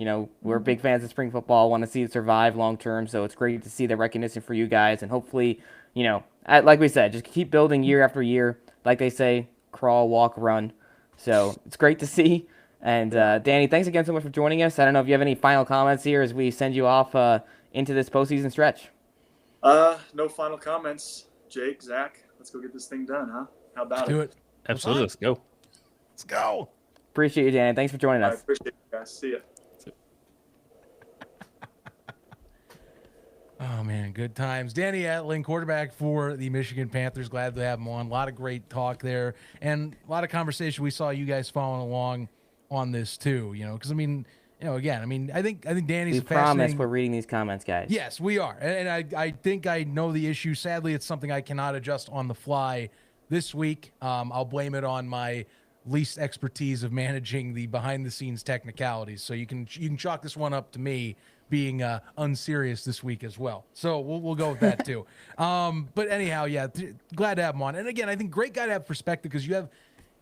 We're big fans of spring football, want to see it survive long term. So it's great to see the recognition for you guys. And hopefully, like we said, just keep building year after year. Like they say, crawl, walk, run. So it's great to see. And Danny, thanks again so much for joining us. I don't know if you have any final comments here as we send you off into this postseason stretch. No final comments. Jake, Zach, let's go get this thing done, huh? How about Do it. Absolutely. Let's go. Let's go. Appreciate you, Danny. Thanks for joining I us. appreciate it, guys. See ya. Oh, man, good times. Danny Etling, quarterback for the Michigan Panthers. Glad to have him on. A lot of great talk there, and a lot of conversation. We saw you guys following along on this too, because again, I think Danny's We promise we're reading these comments, guys. Yes, we are, and I think I know the issue. Sadly, it's something I cannot adjust on the fly this week. I'll blame it on my least expertise of managing the behind the scenes technicalities. So you can chalk this one up to me being unserious this week as well. So we'll go with that too. But anyhow, yeah, glad to have him on. And again, I think great guy to have perspective, because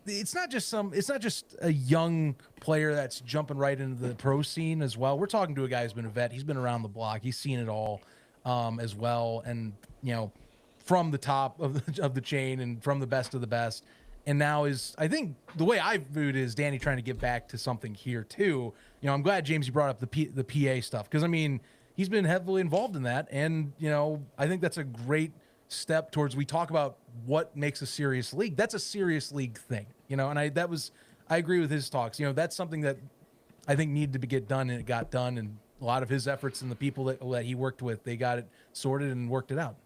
it's not just a young player that's jumping right into the pro scene as well. We're talking to a guy who's been a vet. He's been around the block. He's seen it all as well. And, from the top of the chain and from the best of the best. And now I think the way I viewed it is Danny trying to get back to something here too. I'm glad, James, you brought up the PA stuff, because he's been heavily involved in that. And, I think that's a great step towards, we talk about what makes a serious league. That's a serious league thing, and I agree with his talks. That's something that I think needed to get done, and it got done. And a lot of his efforts and the people that he worked with, they got it sorted and worked it out.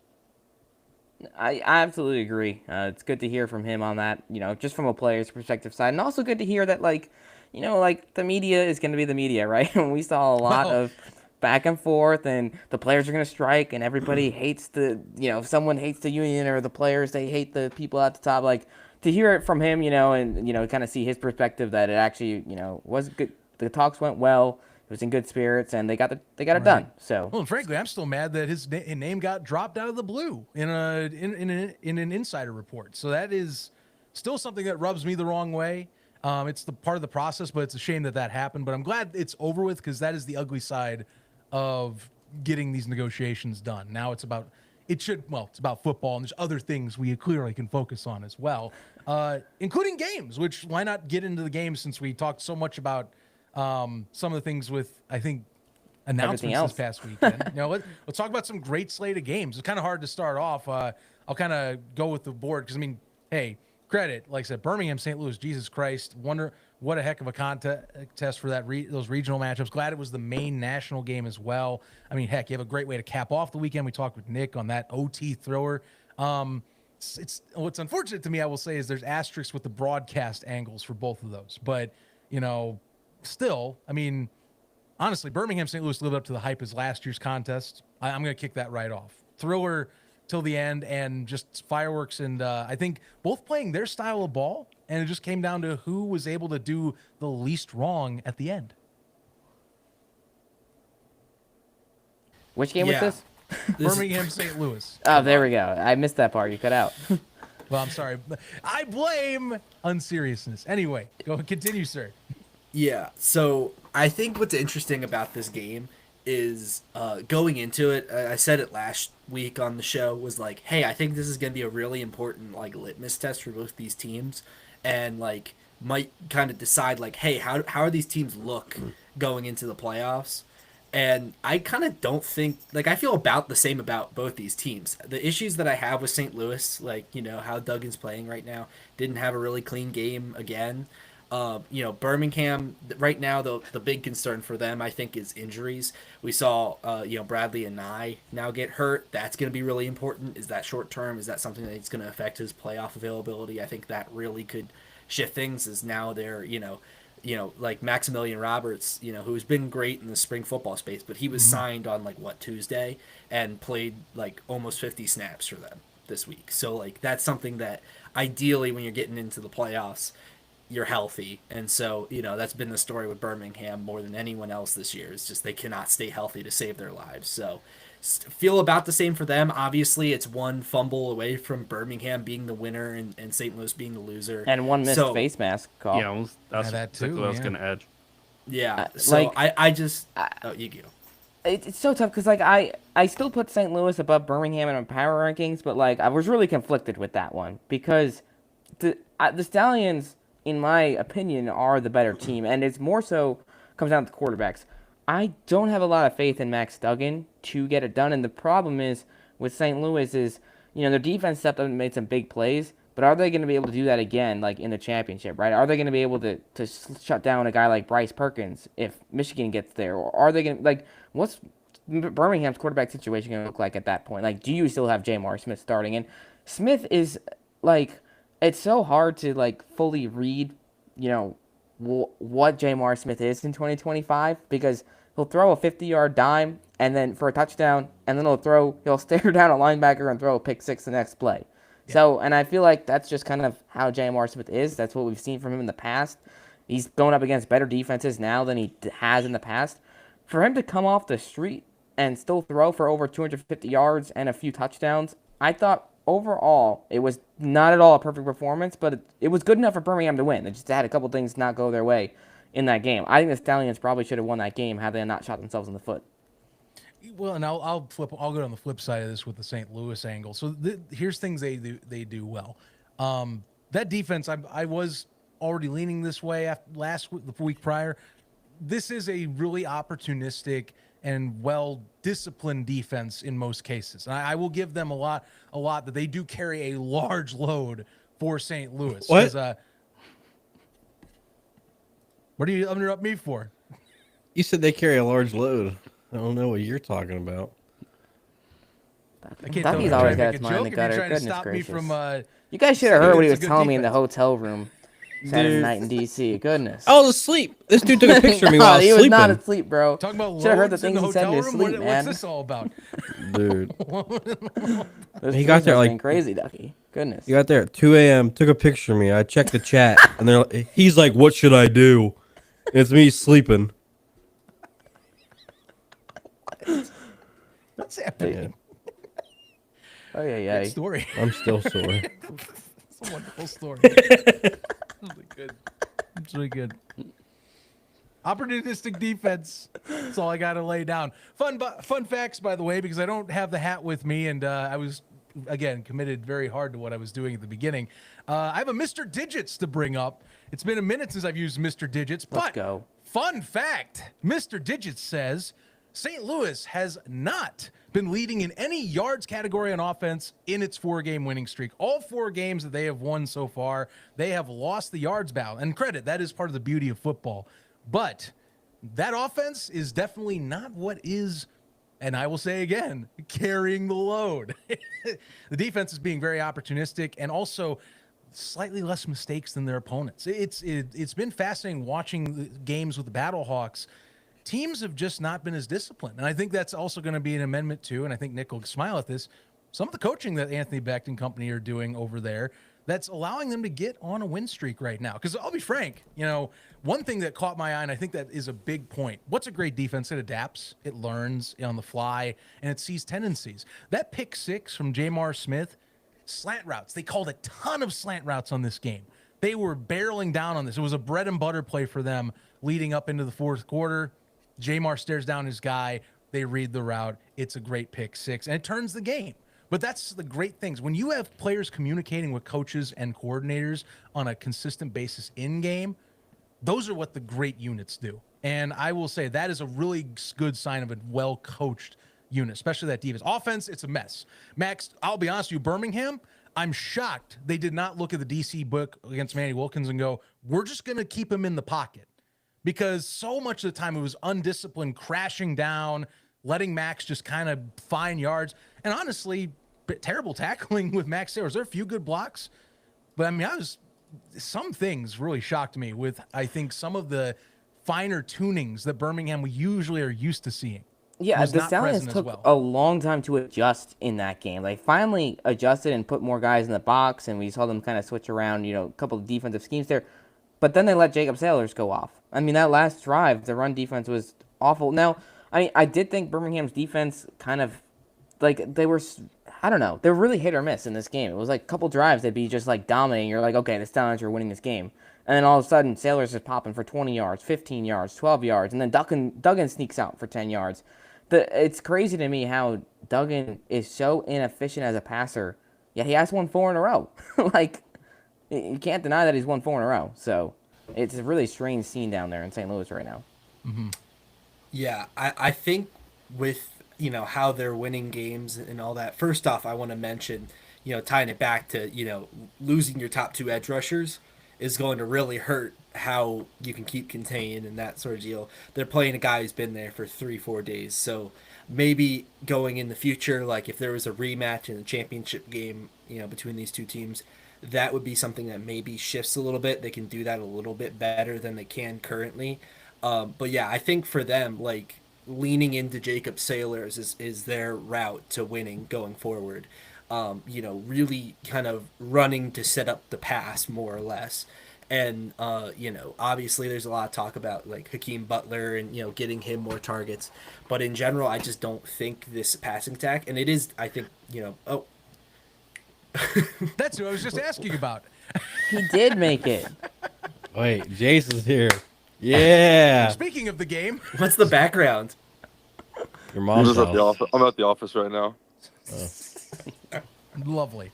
I absolutely agree. It's good to hear from him on that, just from a player's perspective side. And also good to hear that, the media is going to be the media, right? We saw a lot of back and forth, and the players are going to strike, and everybody hates if someone hates the union or the players, they hate the people at the top. To hear it from him, and, kind of see his perspective that it actually, was good. The talks went well. It was in good spirits, and they got it done. So, well, and frankly, I'm still mad that his name got dropped out of the blue in an insider report. So that is still something that rubs me the wrong way. It's the part of the process, but it's a shame that happened. But I'm glad it's over with, because that is the ugly side of getting these negotiations done. Now it's about it's about football, and there's other things we clearly can focus on as well, including games. Which, why not get into the games, since we talked so much about some of the things with, I think, announcements this past weekend. Let's talk about some great slate of games. It's kind of hard to start off. I'll kind of go with the board, because hey, credit, like I said, Birmingham, St. Louis, Jesus Christ, wonder what a heck of a contest for those regional matchups. Glad it was the main national game as well. Heck, you have a great way to cap off the weekend. We talked with Nick on that OT thrower. It's what's unfortunate to me, I will say, is there's asterisks with the broadcast angles for both of those. But still, honestly, Birmingham St. Louis lived up to the hype as last year's contest. I'm going to kick that right off. Thriller till the end, and just fireworks, and I think both playing their style of ball, and it just came down to who was able to do the least wrong at the end. Which game was this? Birmingham, St. Louis. Oh, there we go. I missed that part. You cut out. Well, I'm sorry. I blame unseriousness. Anyway, continue, sir. Yeah, so I think what's interesting about this game is going into it. I said it last week on the show, was like, hey, I think this is going to be a really important like litmus test for both these teams, and like might kind of decide like, hey, how are these teams look going into the playoffs? And I kind of don't think, like, I feel about the same about both these teams. The issues that I have with St. Louis, like, you know, how Duggan's playing right now, didn't have a really clean game again. You know, Birmingham right now, the big concern for them, I think, is injuries. We saw, you know, Bradley and Nye now get hurt. That's going to be really important. Is that short term? Is that something that's going to affect his playoff availability? I think that really could shift things. Is now they're, you know, like Maximilian Roberts, you know, who's been great in the spring football space, but he was signed on like Tuesday and played like almost 50 snaps for them this week. So like that's something that ideally when you're getting into the playoffs, you're healthy. And so, you know, that's been the story with Birmingham more than anyone else this year. It's just they cannot stay healthy to save their lives. So feel about the same for them. Obviously, it's one fumble away from Birmingham being the winner and St. Louis being the loser. And one missed face mask call. Yeah, that's that too, exactly what I was going to add. Yeah, so like, I just... oh, you go. It's so tough because, like, I still put St. Louis above Birmingham in my power rankings, but, like, I was really conflicted with that one because the Stallions, in my opinion, are the better team, and it's more so comes down to the quarterbacks. I don't have a lot of faith in Max Duggan to get it done, and the problem is with St. Louis is, you know, their defense stepped up and made some big plays, but are they going to be able to do that again, like in the championship, right? Are they going to be able to shut down a guy like Bryce Perkins if Michigan gets there? Or are they going to, like, what's Birmingham's quarterback situation going to look like at that point? Like, do you still have Jamar Smith starting? And Smith is, like, it's so hard to, like, fully read, you know, what Jamar Smith is in 2025 because he'll throw a 50-yard dime and then for a touchdown, and then he'll stare down a linebacker and throw a pick six the next play. Yeah. So, and I feel like that's just kind of how Jamar Smith is. That's what we've seen from him in the past. He's going up against better defenses now than he has in the past. For him to come off the street and still throw for over 250 yards and a few touchdowns, I thought overall it was not at all a perfect performance, but it was good enough for Birmingham to win. They just had a couple things not go their way in that game. I think the Stallions probably should have won that game had they not shot themselves in the foot. Well, and I'll go on the flip side of this with the St. Louis angle. So here's things they do well. That defense, I was already leaning this way the week prior. This is a really opportunistic and well-disciplined defense in most cases. And I will give them a lot that they do carry a large load for St. Louis. What? What are you interrupt me for? You said they carry a large load. I don't know what you're talking about. I can't Ducky's tell always you. got his mind in the gutter. Goodness gracious. You guys should have heard what he was telling me in the hotel room Saturday night in D.C. Goodness. I was asleep. This dude took a picture of me while I was he sleeping. was not asleep, bro. Talking about should have heard the loads in things the he said in hotel his room. sleep, man. What's this all about? Dude. He got there like crazy, Ducky. Goodness. He got there at 2 a.m., took a picture of me. I checked the chat, and he's like, "What should I do?" And it's me sleeping. What's happening? Oh, yeah. Good story. I'm still sore. It's a wonderful story. It's really good. It's really good. Opportunistic defense. That's all I got to lay down. Fun facts, by the way, because I don't have the hat with me, and I was, again, committed very hard to what I was doing at the beginning. I have a Mr. Digits to bring up. It's been a minute since I've used Mr. Digits, Let's but go. Fun fact, Mr. Digits says St. Louis has not been leading in any yards category on offense in its 4-game winning streak. All 4 games that they have won so far, they have lost the yards battle. And credit, that is part of the beauty of football. But that offense is definitely not what is, and I will say again, carrying the load. The defense is being very opportunistic and also slightly less mistakes than their opponents. It's been fascinating watching the games with the Battlehawks. Teams have just not been as disciplined. And I think that's also going to be an amendment too. And I think Nick will smile at this. Some of the coaching that Anthony Becht and company are doing over there, that's allowing them to get on a win streak right now. Because I'll be frank, one thing that caught my eye, and I think that is a big point. What's a great defense? It adapts, it learns on the fly, and it sees tendencies. That pick 6 from Jamar Smith, slant routes. They called a ton of slant routes on this game. They were barreling down on this. It was a bread and butter play for them leading up into the fourth quarter. Jamar stares down his guy. They read the route. It's a great pick 6, and it turns the game. But that's the great things. When you have players communicating with coaches and coordinators on a consistent basis in-game, those are what the great units do. And I will say that is a really good sign of a well-coached unit, especially that defense. Offense, it's a mess. Max, I'll be honest with you, Birmingham, I'm shocked they did not look at the DC book against Manny Wilkins and go, we're just going to keep him in the pocket. Because so much of the time it was undisciplined, crashing down, letting Max just kind of find yards. And honestly, terrible tackling with Max Sailors. There are a few good blocks. But, I mean, some things really shocked me with, I think, some of the finer tunings that Birmingham we usually are used to seeing. Yeah, the Stallions took a long time to adjust in that game. They finally adjusted and put more guys in the box, and we saw them kind of switch around, a couple of defensive schemes there. But then they let Jacob Sailors go off. I mean, that last drive, the run defense was awful. Now, I did think Birmingham's defense kind of, they were, I don't know, they were really hit or miss in this game. It was a couple drives they'd be just dominating. You're like, okay, the Stallions are winning this game. And then all of a sudden, Sailors is popping for 20 yards, 15 yards, 12 yards, and then Duggan sneaks out for 10 yards. It's crazy to me how Duggan is so inefficient as a passer, yet he has won 4 in a row. You can't deny that he's won 4 in a row. So it's a really strange scene down there in St. Louis right now. Mm-hmm. Yeah, I think with, how they're winning games and all that, first off, I want to mention, tying it back to, losing your top 2 edge rushers is going to really hurt how you can keep contained and that sort of deal. They're playing a guy who's been there for 3-4 days. So maybe going in the future, if there was a rematch in the championship game, between these two teams, that would be something that maybe shifts a little bit. They can do that a little bit better than they can currently. But yeah, I think for them, leaning into Jacob Sailors is their route to winning going forward. Really kind of running to set up the pass more or less. And, obviously there's a lot of talk about Hakeem Butler and, getting him more targets. But in general, I just don't think this passing attack, and it is, I think, That's what I was just asking about. He did make it. Wait, Jace is here. Yeah. Speaking of the game. What's the background? Your mom's I'm at the office right now. Oh. Lovely.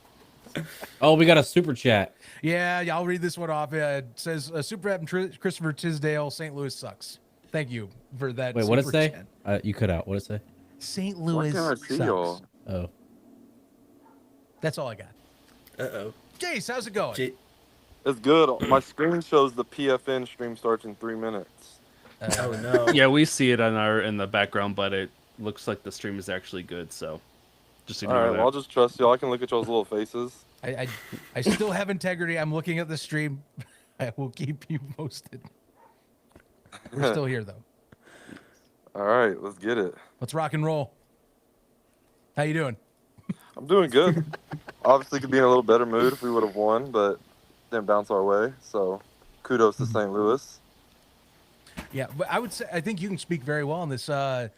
Oh, we got a super chat. Yeah, I'll read this one off. It says, Super App and Christopher Tisdale, St. Louis sucks. Thank you for that. Wait, what did it say? Chat. You cut out. What did it say? St. Louis sucks. Oh. That's all I got. Uh-oh. Jace, how's it going? It's good. My screen shows the PFN stream starts in 3 minutes. Oh, no. Yeah, we see it in the background, but it looks like the stream is actually good, so just ignore All right, that. well, I'll just trust y'all. I can look at y'all's little faces. I still have integrity. I'm looking at the stream. I will keep you posted. We're still here, though. All right, let's get it. Let's rock and roll. How you doing? I'm doing good. Obviously, could be in a little better mood if we would have won, but didn't bounce our way. So, kudos to St. Louis. Yeah, but I would say I think you can speak very well on this. Very,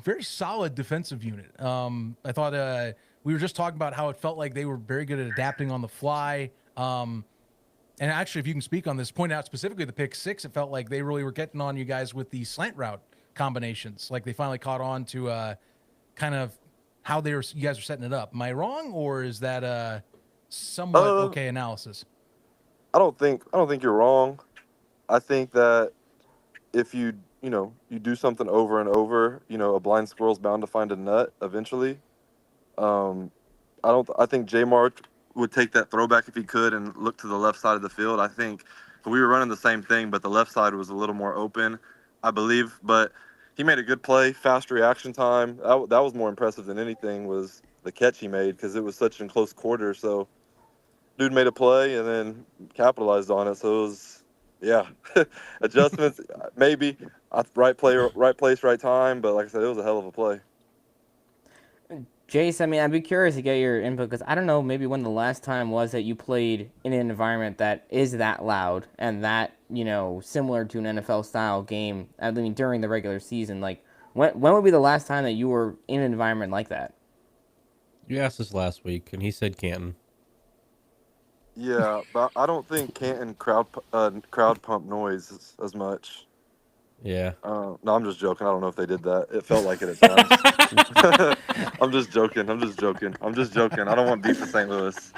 very solid defensive unit. I thought we were just talking about how it felt like they were very good at adapting on the fly. And actually, if you can speak on this, point out specifically the pick 6, it felt like they really were getting on you guys with the slant route combinations. Like they finally caught on to kind of how you guys were setting it up. Am I wrong, or is that somewhat okay analysis? I don't think you're wrong. I think that if you do something over and over, a blind squirrel's bound to find a nut eventually. I think J-Mark would take that throwback if he could and look to the left side of the field. I think we were running the same thing, but the left side was a little more open, I believe. But he made a good play, fast reaction time. That was more impressive than anything was the catch he made because it was such in close quarter. So dude made a play and then capitalized on it. So it was, yeah, adjustments, maybe right place, right time. But like I said, it was a hell of a play. Jace, I mean, I'd be curious to get your input because I don't know maybe when the last time was that you played in an environment that is that loud and that, similar to an NFL style game. I mean, during the regular season, like when would be the last time that you were in an environment like that? You asked us last week, and he said Canton. Yeah, but I don't think Canton crowd pump noise as much. Yeah. No, I'm just joking. I don't know if they did that. It felt like it at times. I'm just joking. I don't want beef with St. Louis.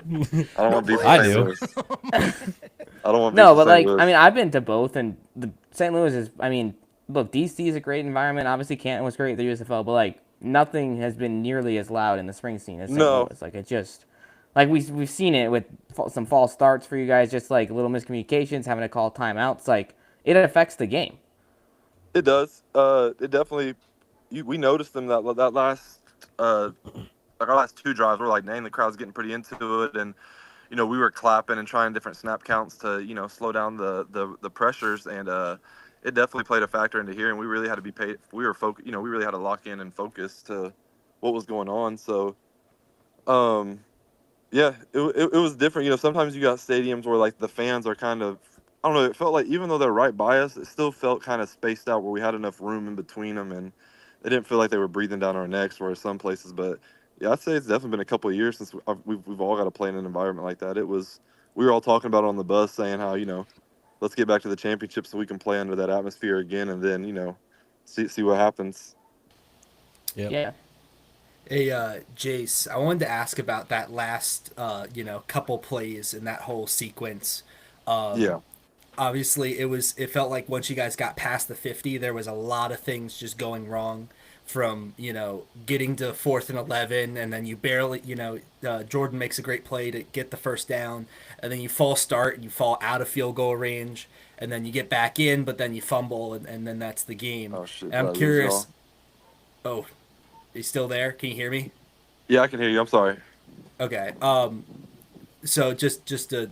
I don't want beef with St. Louis. I don't want beef No, with but St. Louis. I mean, I've been to both, and the St. Louis is. I mean, look, DC is a great environment. Obviously, Canton was great at the USFL, but like nothing has been nearly as loud in the spring scene as St. Louis. Like it just, like we've seen it with some false starts for you guys, just like little miscommunications, having to call timeouts. Like it affects the game. It does. It definitely. We noticed them that last like our last two drives. We're like, dang, the crowd's getting pretty into it, and we were clapping and trying different snap counts to slow down the pressures, and it definitely played a factor into here. And we really had to be paid. We really had to lock in and focus to what was going on. So, yeah, it was different. Sometimes you got stadiums where like the fans are kind of. I don't know. It felt like even though they're right by us, it still felt kind of spaced out where we had enough room in between them, and it didn't feel like they were breathing down our necks. Whereas some places, but yeah, I'd say it's definitely been a couple of years since we've all got to play in an environment like that. We were all talking about it on the bus, saying how let's get back to the championship so we can play under that atmosphere again, and then see what happens. Yep. Yeah. Hey, Jace, I wanted to ask about that last, couple plays in that whole sequence. Yeah. Obviously, it felt like once you guys got past the 50, there was a lot of things just going wrong from, getting to 4th and 11, and then you barely, Jordan makes a great play to get the first down, and then you false start and you fall out of field goal range, and then you get back in, but then you fumble, and then that's the game. Oh, shit. And I'm curious. Oh, are you still there? Can you hear me? Yeah, I can hear you. I'm sorry. Okay. So just to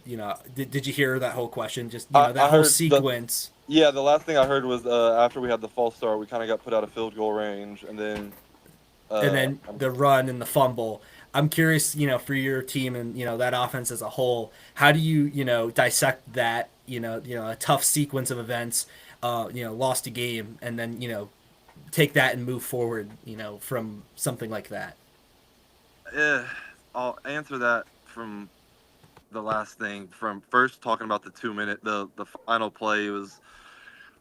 did you hear that whole question? Just I that whole heard sequence. Yeah, the last thing I heard was after we had the false start, we kind of got put out of field goal range, and then The run and the fumble. I'm curious, for your team and that offense as a whole, how do you dissect that a tough sequence of events, lost a game, and then take that and move forward, from something like that. I'll answer that from the last thing. From first talking about the 2-minute, the final play was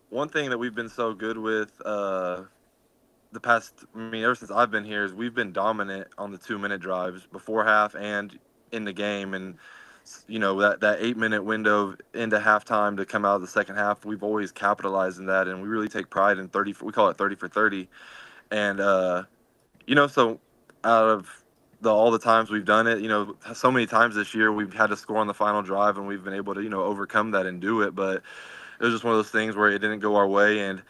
one thing that we've been so good with the past. Ever since I've been here, is we've been dominant on the 2-minute drives before half and in the game, and that 8-minute window into halftime to come out of the second half, we've always capitalized in that, and we really take pride in 30. We call it 30 for 30, and so out of all the times we've done it, so many times this year we've had to score on the final drive, and we've been able to overcome that and do it. But it was just one of those things where it didn't go our way, and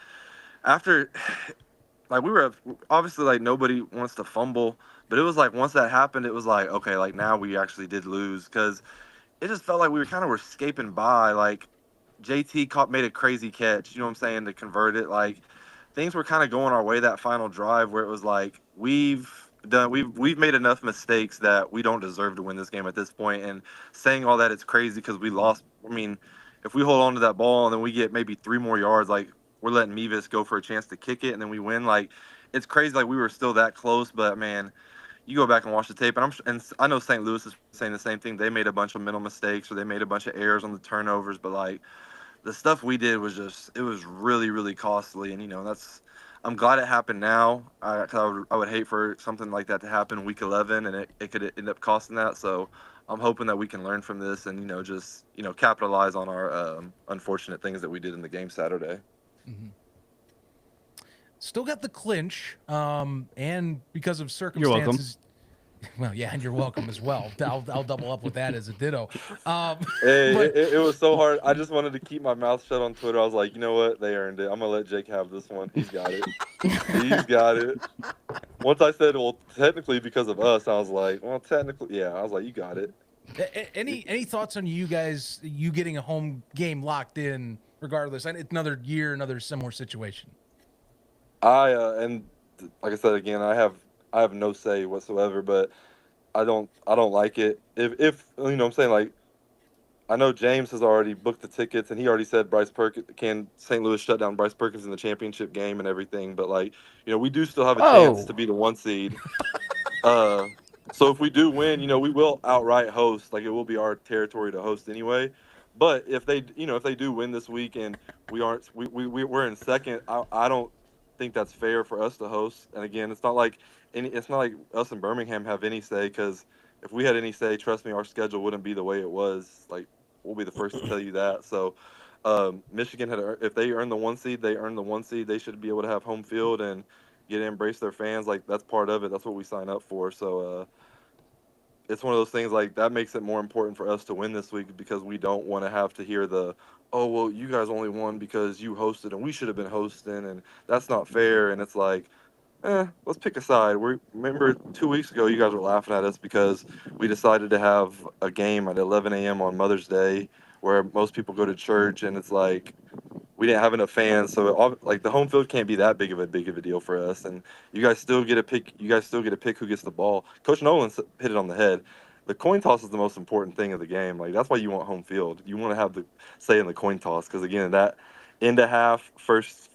after, like, we were obviously, like, nobody wants to fumble, but it was like once that happened, it was like, okay, like now we actually did lose, because it just felt like we were escaping by. Like JT made a crazy catch, to convert it. Like things were kind of going our way that final drive, where it was like we've made enough mistakes that we don't deserve to win this game at this point. And saying all that, it's crazy because we lost. If we hold on to that ball and then we get maybe 3 more yards, like we're letting Mevis go for a chance to kick it and then we win. Like it's crazy. Like we were still that close, but man, you go back and watch the tape, and I know St. Louis is saying the same thing. They made a bunch of mental mistakes, or they made a bunch of errors on the turnovers, but like the stuff we did was it was really, really costly. And I'm glad it happened now. I would hate for something like that to happen week 11, and it could end up costing that. So I'm hoping that we can learn from this and just capitalize on our unfortunate things that we did in the game Saturday. Mm-hmm. Still got the clinch, and because of circumstances. You're welcome. Well, yeah, and you're welcome as well. I'll double up with that as a ditto. Hey, it was so hard. I just wanted to keep my mouth shut on Twitter. I was like, you know what? They earned it. I'm gonna let Jake have this one. He's got it. He's got it. Once I said, well, technically because of us, I was like, well, technically, yeah. I was like, you got it. Any thoughts on you guys? You getting a home game locked in, regardless? It's another year, another similar situation. And like I said again, I have I have no say whatsoever. But I don't like it. If you know what I'm saying, like, I know James has already booked the tickets, and he already said Bryce Perkins can St. Louis shut down Bryce Perkins in the championship game and everything. But like, we do still have a chance to Oh, be the 1 seed. So if we do win, we will outright host. Like, it will be our territory to host anyway. But if they do win this week and we're in second, I don't think that's fair for us to host. And again, it's not like us in Birmingham have any say, because if we had any say, trust me, our schedule wouldn't be the way it was. Like, we'll be the first to tell you that. So Michigan if they earn the 1 seed, they earn the 1 seed. They should be able to have home field and get to embrace their fans. Like, that's part of it. That's what we sign up for. So it's one of those things, like, that makes it more important for us to win this week, because we don't want to have to hear oh, well, you guys only won because you hosted and we should have been hosting, and that's not fair. And it's like, let's pick a side. Remember 2 weeks ago, you guys were laughing at us because we decided to have a game at 11 a.m. on Mother's Day, where most people go to church, and it's like, we didn't have enough fans, so like, the home field can't be that big of a deal for us. And you guys still get to pick. You guys still get to pick who gets the ball. Coach Nolan hit it on the head. The coin toss is the most important thing of the game. Like, that's why you want home field. You want to have the say in the coin toss, because again, that end of half, first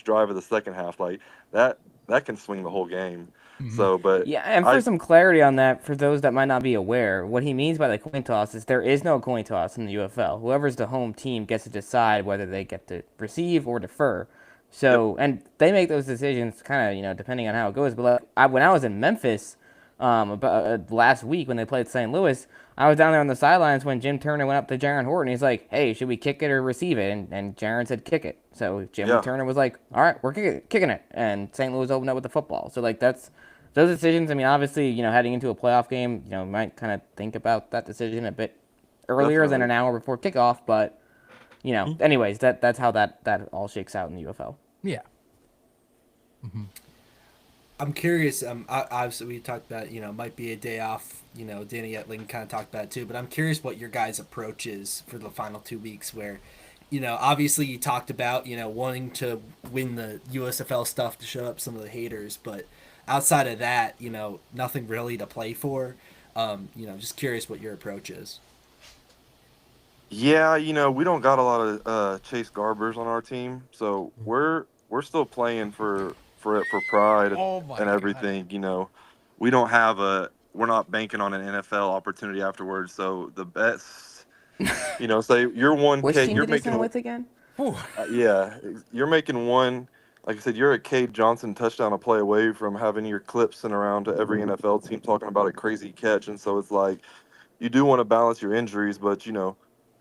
drive of the second half, like, that can swing the whole game. So, but yeah, and for some clarity on that, for those that might not be aware, what he means by the coin toss is there is no coin toss in the UFL. Whoever's the home team gets to decide whether they get to receive or defer. So, and they make those decisions kind of, depending on how it goes. But when I was in Memphis about last week when they played St. Louis, I was down there on the sidelines when Jim Turner went up to Jaron Horton. He's like, hey, should we kick it or receive it? And Jaron said kick it. So Jim Turner was like, all right, we're kicking it. And St. Louis opened up with the football. So, like, that's those decisions. I mean, obviously, heading into a playoff game, might kind of think about that decision a bit earlier than an hour before kickoff. But, anyways, that's how that all shakes out in the UFL. Yeah. I'm curious. Obviously, we talked about might be a day off. Danny Etling kind of talked about it too. But I'm curious what your guys' approach is for the final 2 weeks. Where, obviously you talked about wanting to win the USFL stuff to shut up some of the haters. But outside of that, nothing really to play for. Just curious what your approach is. Yeah, we don't got a lot of Chase Garbers on our team, so we're still playing for pride and everything. We don't have we're not banking on an NFL opportunity afterwards. So the best, say you're one. Which team did he sign with again? Yeah, you're making one. Like I said, you're a Cade Johnson touchdown a play away from having your clips sent around to every NFL team talking about a crazy catch. And so it's like, you do want to balance your injuries, but you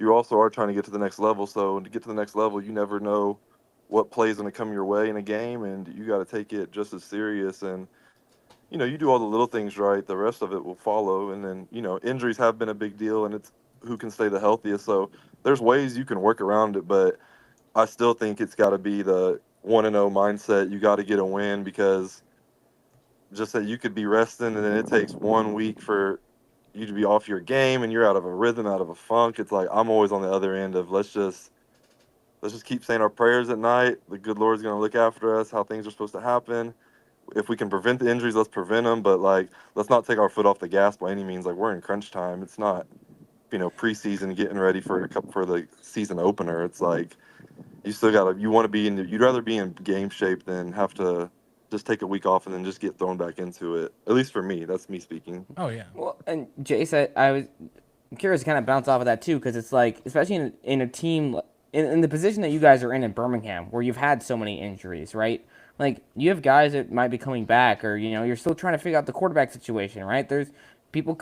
also are trying to get to the next level. So to get to the next level, you never know what play is going to come your way in a game, and you got to take it just as serious. And you do all the little things right, the rest of it will follow. And then injuries have been a big deal, and it's who can stay the healthiest. So there's ways you can work around it, but I still think it's got to be the 1-0 mindset. You got to get a win, because just that you could be resting, and then it takes 1 week for you to be off your game, and you're out of a rhythm, out of a funk. It's like, I'm always on the other end of let's just keep saying our prayers at night. The good Lord's going to look after us, how things are supposed to happen. If we can prevent the injuries, let's prevent them. But, like, let's not take our foot off the gas by any means. Like, we're in crunch time. It's not, preseason getting ready for the season opener. It's like, you want to be you'd rather be in game shape than have to just take a week off and then just get thrown back into it. At least for me, that's me speaking. Oh yeah. Well, and Jace, I was curious to kind of bounce off of that too, because it's like, especially in a team in the position that you guys are in Birmingham, where you've had so many injuries, right? Like, you have guys that might be coming back, or you're still trying to figure out the quarterback situation, right? There's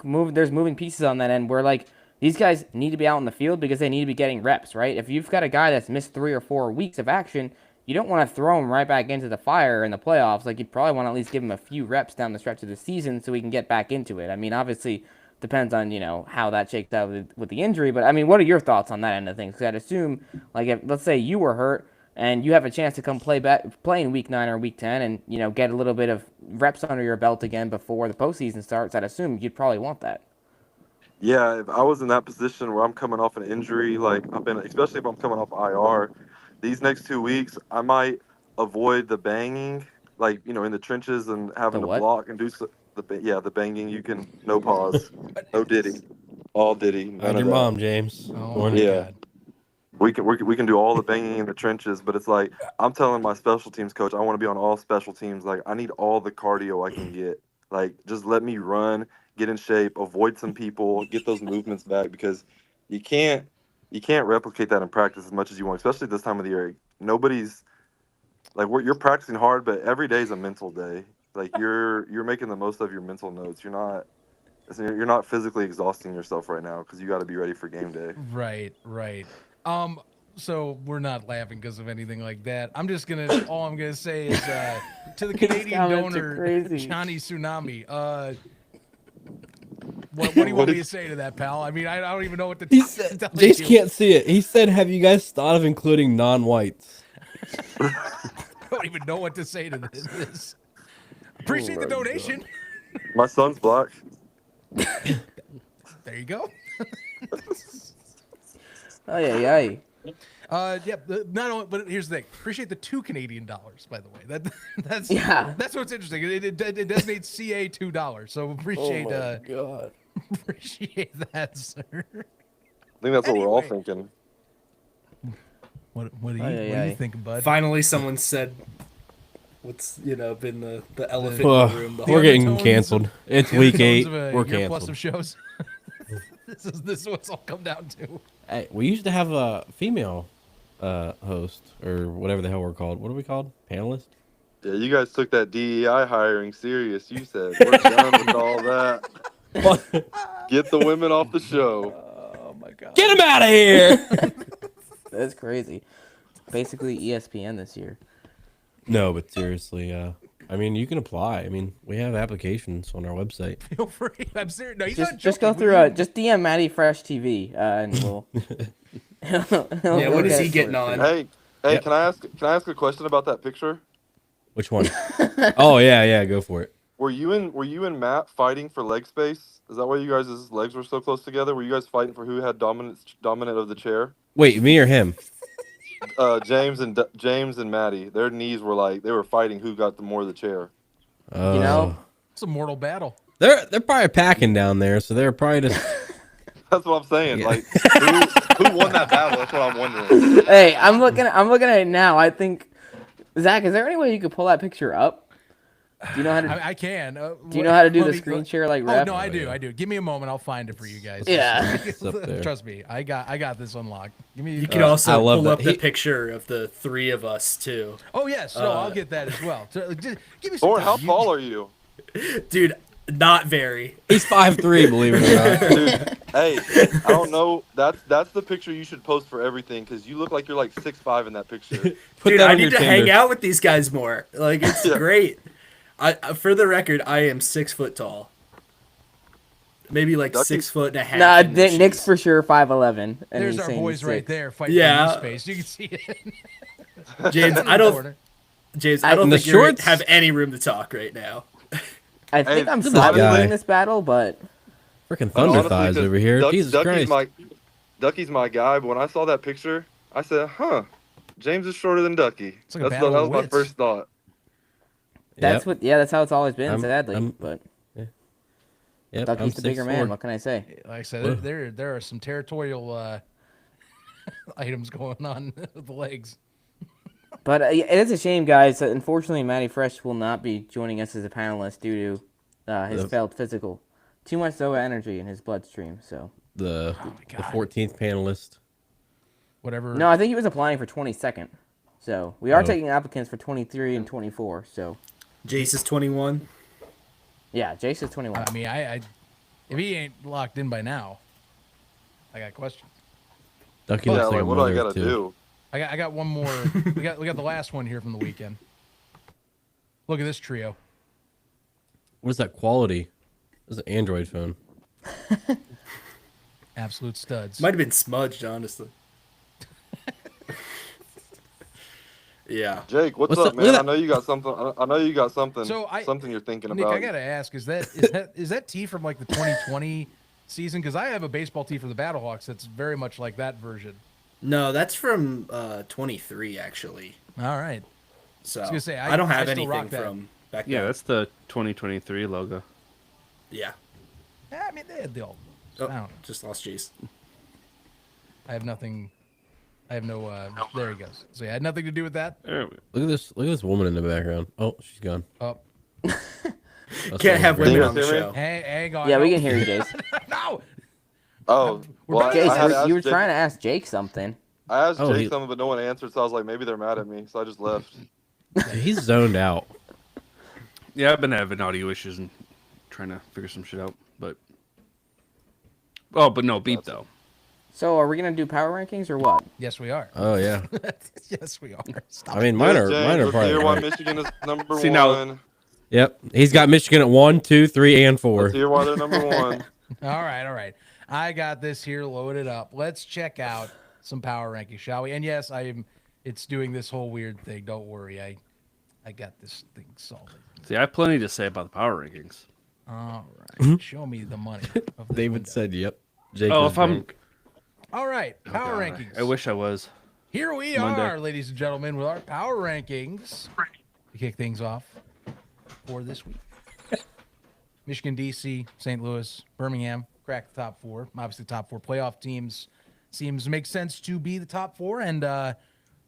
moving pieces on that end where, like, these guys need to be out in the field because they need to be getting reps, right? If you've got a guy that's missed 3 or 4 weeks of action, you don't want to throw him right back into the fire in the playoffs. Like, you'd probably want to at least give him a few reps down the stretch of the season so he can get back into it. I mean, obviously, depends on, how that shakes out with the injury. But, I mean, what are your thoughts on that end of things? Because I'd assume, like, if, let's say you were hurt and you have a chance to come play in Week 9 or Week 10 and, get a little bit of reps under your belt again before the postseason starts, I'd assume you'd probably want that. Yeah, if I was in that position where I'm coming off an injury, like especially if I'm coming off IR, these next 2 weeks, I might avoid the banging. like in the trenches and having The to what? block and do the banging. You can no pause, no Diddy, all Diddy. None How's of your that. mom, James? Oh Morning. my Yeah. God. We can do all the banging in the trenches, but it's like I'm telling my special teams coach I want to be on all special teams. Like I need all the cardio I can get. Like just let me run, get in shape, avoid some people, get those movements back because you can't replicate that in practice as much as you want, especially this time of the year. Nobody's like you're practicing hard, but every day is a mental day. Like you're making the most of your mental notes. You're not physically exhausting yourself right now because you got to be ready for game day. Right. So we're not laughing because of anything like that. All I'm gonna say is to the Canadian comments are donor crazy. Johnny Tsunami. What do you want me to say to that, pal? I mean, I don't even know what to He tell said, you. Jace can't see it. He said, "Have you guys thought of including non-whites?" I don't even know what to say to this. Appreciate the donation. My son's black. There you go. Oh yeah. Not only, but here's the thing. Appreciate the $2 Canadian, by the way. That's what's interesting. It designates CA $2. So appreciate God. appreciate that, sir. I think that's what we're all Anyway. thinking. What do you think, bud? Finally, someone said what's been the elephant Ugh, in the room. The we're whole getting undertones canceled. It's The week undertones 8. of a We're year plus canceled. of shows. This is what's all come down to. Hey, we used to have a female host or whatever the hell we're called. What are we called? Panelist? Yeah, you guys took that DEI hiring serious. You said we're done with all that. Get the women off the show. Oh my God. Get him out of here! That's crazy. Basically ESPN this year. No, but seriously, I mean, you can apply. I mean, we have applications on our website. Feel free. I'm serious. No, he's Just not just go joking. through just DM Matty Fresh TV and we'll. Yeah, what is he getting on? Hey, Yep. can I ask a question about that picture? Which one? Oh yeah, go for it. Were you and Matt fighting for leg space? Is that why you guys' legs were so close together? Were you guys fighting for who had dominant of the chair? Wait, me or him? James and Maddie, their knees were like they were fighting who got the more of the chair. You know, It's a mortal battle. They're probably packing down there, so they're probably just. That's what I'm saying. Yeah. Like who won that battle? That's what I'm wondering. hey, I'm looking at it now. I think Zach, is there any way you could pull that picture up? Do you know how to? I can. Do you know how to do the screen share like Oh ref? no, I do. Give me a moment. I'll find it for you guys. Yeah. It's up there. Trust me. I got this unlocked. Give me. You can I also love pull that. up the picture of the three of us too. Oh yes. No, I'll get that as well. So, just give me some Thorne, time. how tall are you? Dude, not very. He's 5'3", believe it or not. Dude, hey, I don't know. That's the picture you should post for everything because you look like you're like 6'5" in that picture. Put Dude, that I on your need to hang Tinder. out with these guys more. Like it's Yeah. great. For the record, I am 6 foot tall. Maybe like Ducky? 6 foot and a half. Nah, in the Nick's shoes. for sure 5'11". And There's he's our saying boys he's right 6. there fighting Yeah. for knee space. You can see it. James, I don't. James, I don't the think you shorts- have any room to talk right now. I think I'm this slightly guy. winning this battle, but Freaking But thunder honestly, thighs 'cause over here. Jesus Christ. Ducky's my guy, but when I saw that picture, I said, "Huh, James is shorter than Ducky." It's like a That battle was of my wits. first thought. that's Yep. that's how it's always been, I'm- sadly. I'm- But Yep, Ducky's I'm the bigger 6'4". man. What can I say? Like I said, there are some territorial items going on with the legs. But it is a shame, guys. That unfortunately, Matty Fresh will not be joining us as a panelist due to his Yep. failed physical. Too much Zoa energy in his bloodstream. So The God. 14th panelist. Whatever. no, I think he was applying for 22nd. So we are Oh. taking applicants for 23 and 24. So Jace is 21. yeah, Jace is 21. I mean, I if he ain't locked in by now, I got questions. Ducky Yeah, looks like like a what do I mother gotta too. do? I got one more. we got the last one here from the weekend. Look at this trio. What is that quality? This is an Android phone. Absolute studs. Might have been smudged, honestly. Yeah. Jake, what's What's up, up? Look man? at I know you got something. I know you got something. So something you're thinking Nick, about. I gotta ask: is that tee from like the 2020 season? Because I have a baseball tee for the Battlehawks that's very much like that version. No, that's from 23 actually. All right. So I was gonna say, I don't have I still rock anything that. from back Yeah, then. that's the 2023 logo. Yeah. Yeah, I mean, they had the old. Oh, I don't know. just lost Jace. I have nothing. I have no. There he goes. So yeah, I had nothing to do with that. There we Look at this woman in the background. Oh, she's gone. Oh, Can't have Can you women guys on the hear me? show. hang on. Yeah, we no. can hear you, Jace. No. Oh, We're well, back. I had Jace, asked you were Jake- trying to ask Jake something. I asked Oh, Jake he- something, but no one answered, so I was like, maybe they're mad at me, so I just left. He's zoned out. Yeah, I've been having audio issues and trying to figure some shit out, but but no beep though. So, are we gonna do power rankings or what? Yes, we are. Oh yeah. Yes, we are. Stop. I mean, mine are James, let's hear why probably. Michigan is number See, now- one. Yep, he's got Michigan at 1, 2, 3, and 4. Let's hear why they're number one. All right. I got this here loaded up. Let's check out some power rankings, shall we? And yes, it's doing this whole weird thing. Don't worry. I got this thing solved. See, I have plenty to say about the power rankings. All right. Show me the money. Of the David window. said, "Yep." Jake Oh, was if I'm drunk. All right. Power God, rankings. I wish I was. Here we Monday. are, ladies and gentlemen, with our power rankings. To kick things off for this week. Michigan, D.C., St. Louis, Birmingham cracked the top 4. Obviously, top 4 playoff teams seems to make sense to be the top 4. And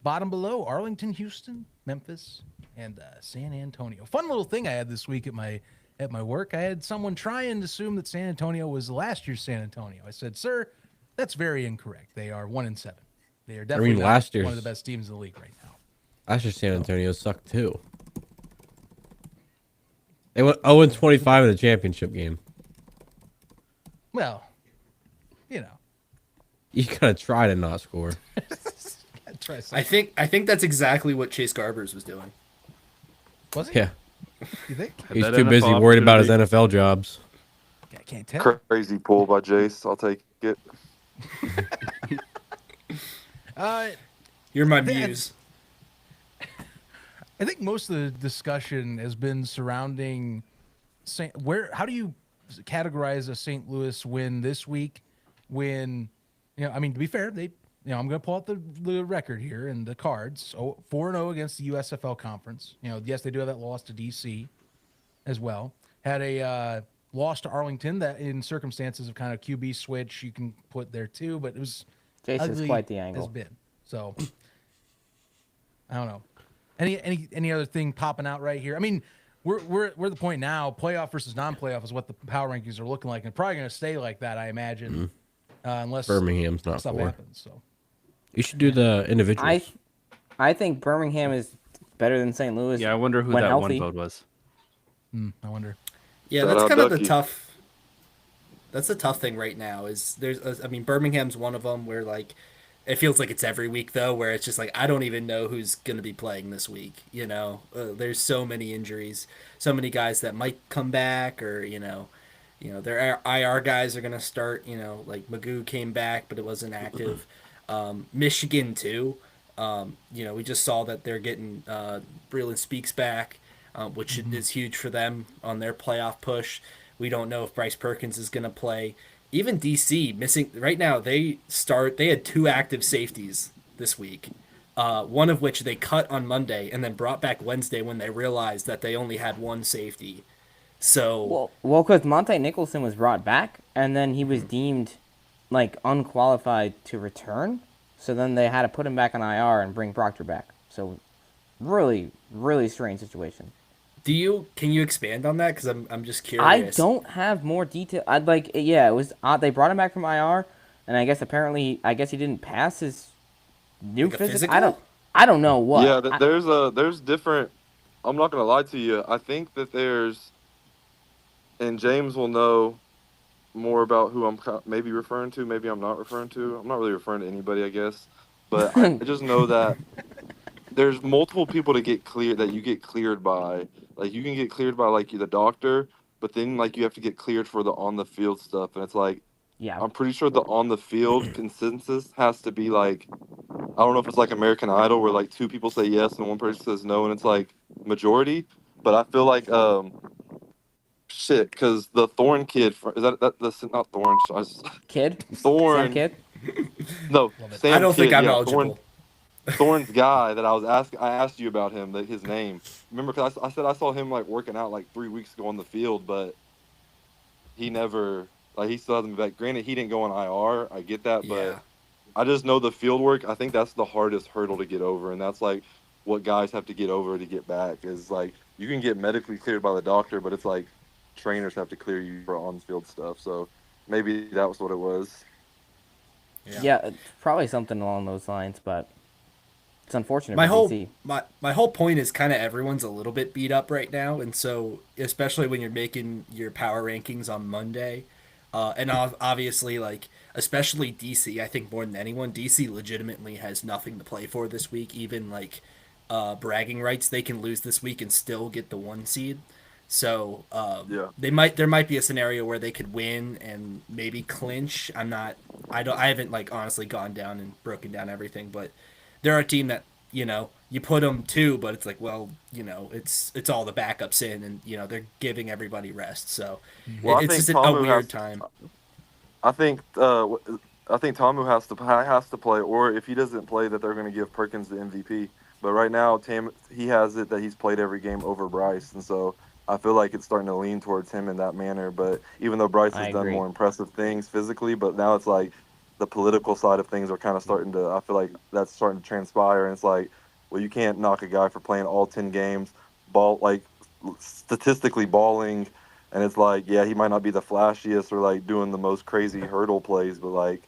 bottom below, Arlington, Houston, Memphis, and San Antonio. Fun little thing I had this week at my work. I had someone try and assume that San Antonio was last year's San Antonio. I said, sir, that's very incorrect. They are 1-7. They are definitely not last one year's- of the best teams in the league right now. Last year, San Antonio sucked too. They went 0-25 in the championship game. Well, you know. You gotta try to not score. Try I think that's exactly what Chase Garbers was doing. Was he? Yeah, You think? Had he's that too busy NFL worried about his opportunity. NFL jobs. I can't tell. Crazy pull by Jace. I'll take it. You're my They- muse. I think most of the discussion has been surrounding how do you categorize a St. Louis win this week when, I mean, to be fair, I'm going to pull out the record here and the cards. So 4-0 against the USFL conference. Yes, they do have that loss to DC as well. Had a loss to Arlington that in circumstances of kind of QB switch you can put there too, but it was Jason's ugly quite the has angle. been. So I don't know. Any other thing popping out right here? I mean, we're at the point now. Playoff versus non-playoff is what the power rankings are looking like, and probably going to stay like that, I imagine, unless Birmingham's not stuff 4. happens. So You should do the individuals. I think Birmingham is better than St. Louis. Yeah, I wonder who when that healthy. one vote was. I wonder. Yeah, Shout that's out kind of the Ducky. tough. That's the tough thing right now. Is I mean, Birmingham's one of them where like, it feels like it's every week though, where it's just like I don't even know who's going to be playing this week. There's so many injuries, so many guys that might come back, or their IR guys are going to start. Like Magoo came back, but it wasn't active. Michigan too. We just saw that they're getting Breland Speaks back, which is huge for them on their playoff push. We don't know if Bryce Perkins is going to play. Even DC missing right now. They had 2 active safeties this week, one of which they cut on Monday and then brought back Wednesday when they realized that they only had 1 safety. So Well, because Monte Nicholson was brought back, and then he was deemed like unqualified to return. So then they had to put him back on IR and bring Proctor back. So really, really strange situation. can you expand on that? Because I'm just curious. I don't have more detail. It was odd. They brought him back from IR, and I guess he didn't pass his new Like a physical. I don't know what. Yeah, there's different. I'm not gonna lie to you. I think that there's, and James will know more about who I'm maybe referring to. Maybe I'm not referring to. I'm not really referring to anybody, I guess. But I just know that there's multiple people that you get cleared by. Like you can get cleared by like the doctor, but then like you have to get cleared for the on the field stuff, and it's like, Yeah. I'm pretty sure the on the field consensus has to be like, I don't know if it's like American Idol where like 2 people say yes and 1 person says no, and it's like majority. But I feel like shit, because the Thorn kid that's not Thorn. Kid? Thorn Sam Kid? No, I Sam don't think Kidd, I'm yeah, eligible. Thorn, Thorne's guy that I asked you about him, his name. Remember, because I said I saw him like working out like 3 weeks ago on the field, but he never he still hasn't been back. Granted, he didn't go on IR. I get that, but I just know the field work. I think that's the hardest hurdle to get over, and that's like what guys have to get over to get back. Is like you can get medically cleared by the doctor, but it's like trainers have to clear you for on-field stuff. So maybe that was what it was. Yeah, it's probably something along those lines, but it's unfortunate My for whole DC. my whole point is kind of everyone's a little bit beat up right now, and so especially when you're making your power rankings on Monday, and obviously like especially DC, I think more than anyone, DC legitimately has nothing to play for this week. Even like bragging rights, they can lose this week and still get the 1 seed. So there might be a scenario where they could win and maybe clinch. I haven't like honestly gone down and broken down everything, but they're a team that you put them to, but it's like, well, it's all the backups in, and they're giving everybody rest. So it's just a weird time. I think Tamu has to play, or if he doesn't play, that they're going to give Perkins the MVP. But right now, he has it that he's played every game over Bryce, and so I feel like it's starting to lean towards him in that manner. But even though Bryce has done more impressive things physically, but now it's like the political side of things are kind of starting to, I feel like that's starting to transpire. And it's like, well, you can't knock a guy for playing all 10 games, statistically balling. And it's like, yeah, he might not be the flashiest or like doing the most crazy hurdle plays, but like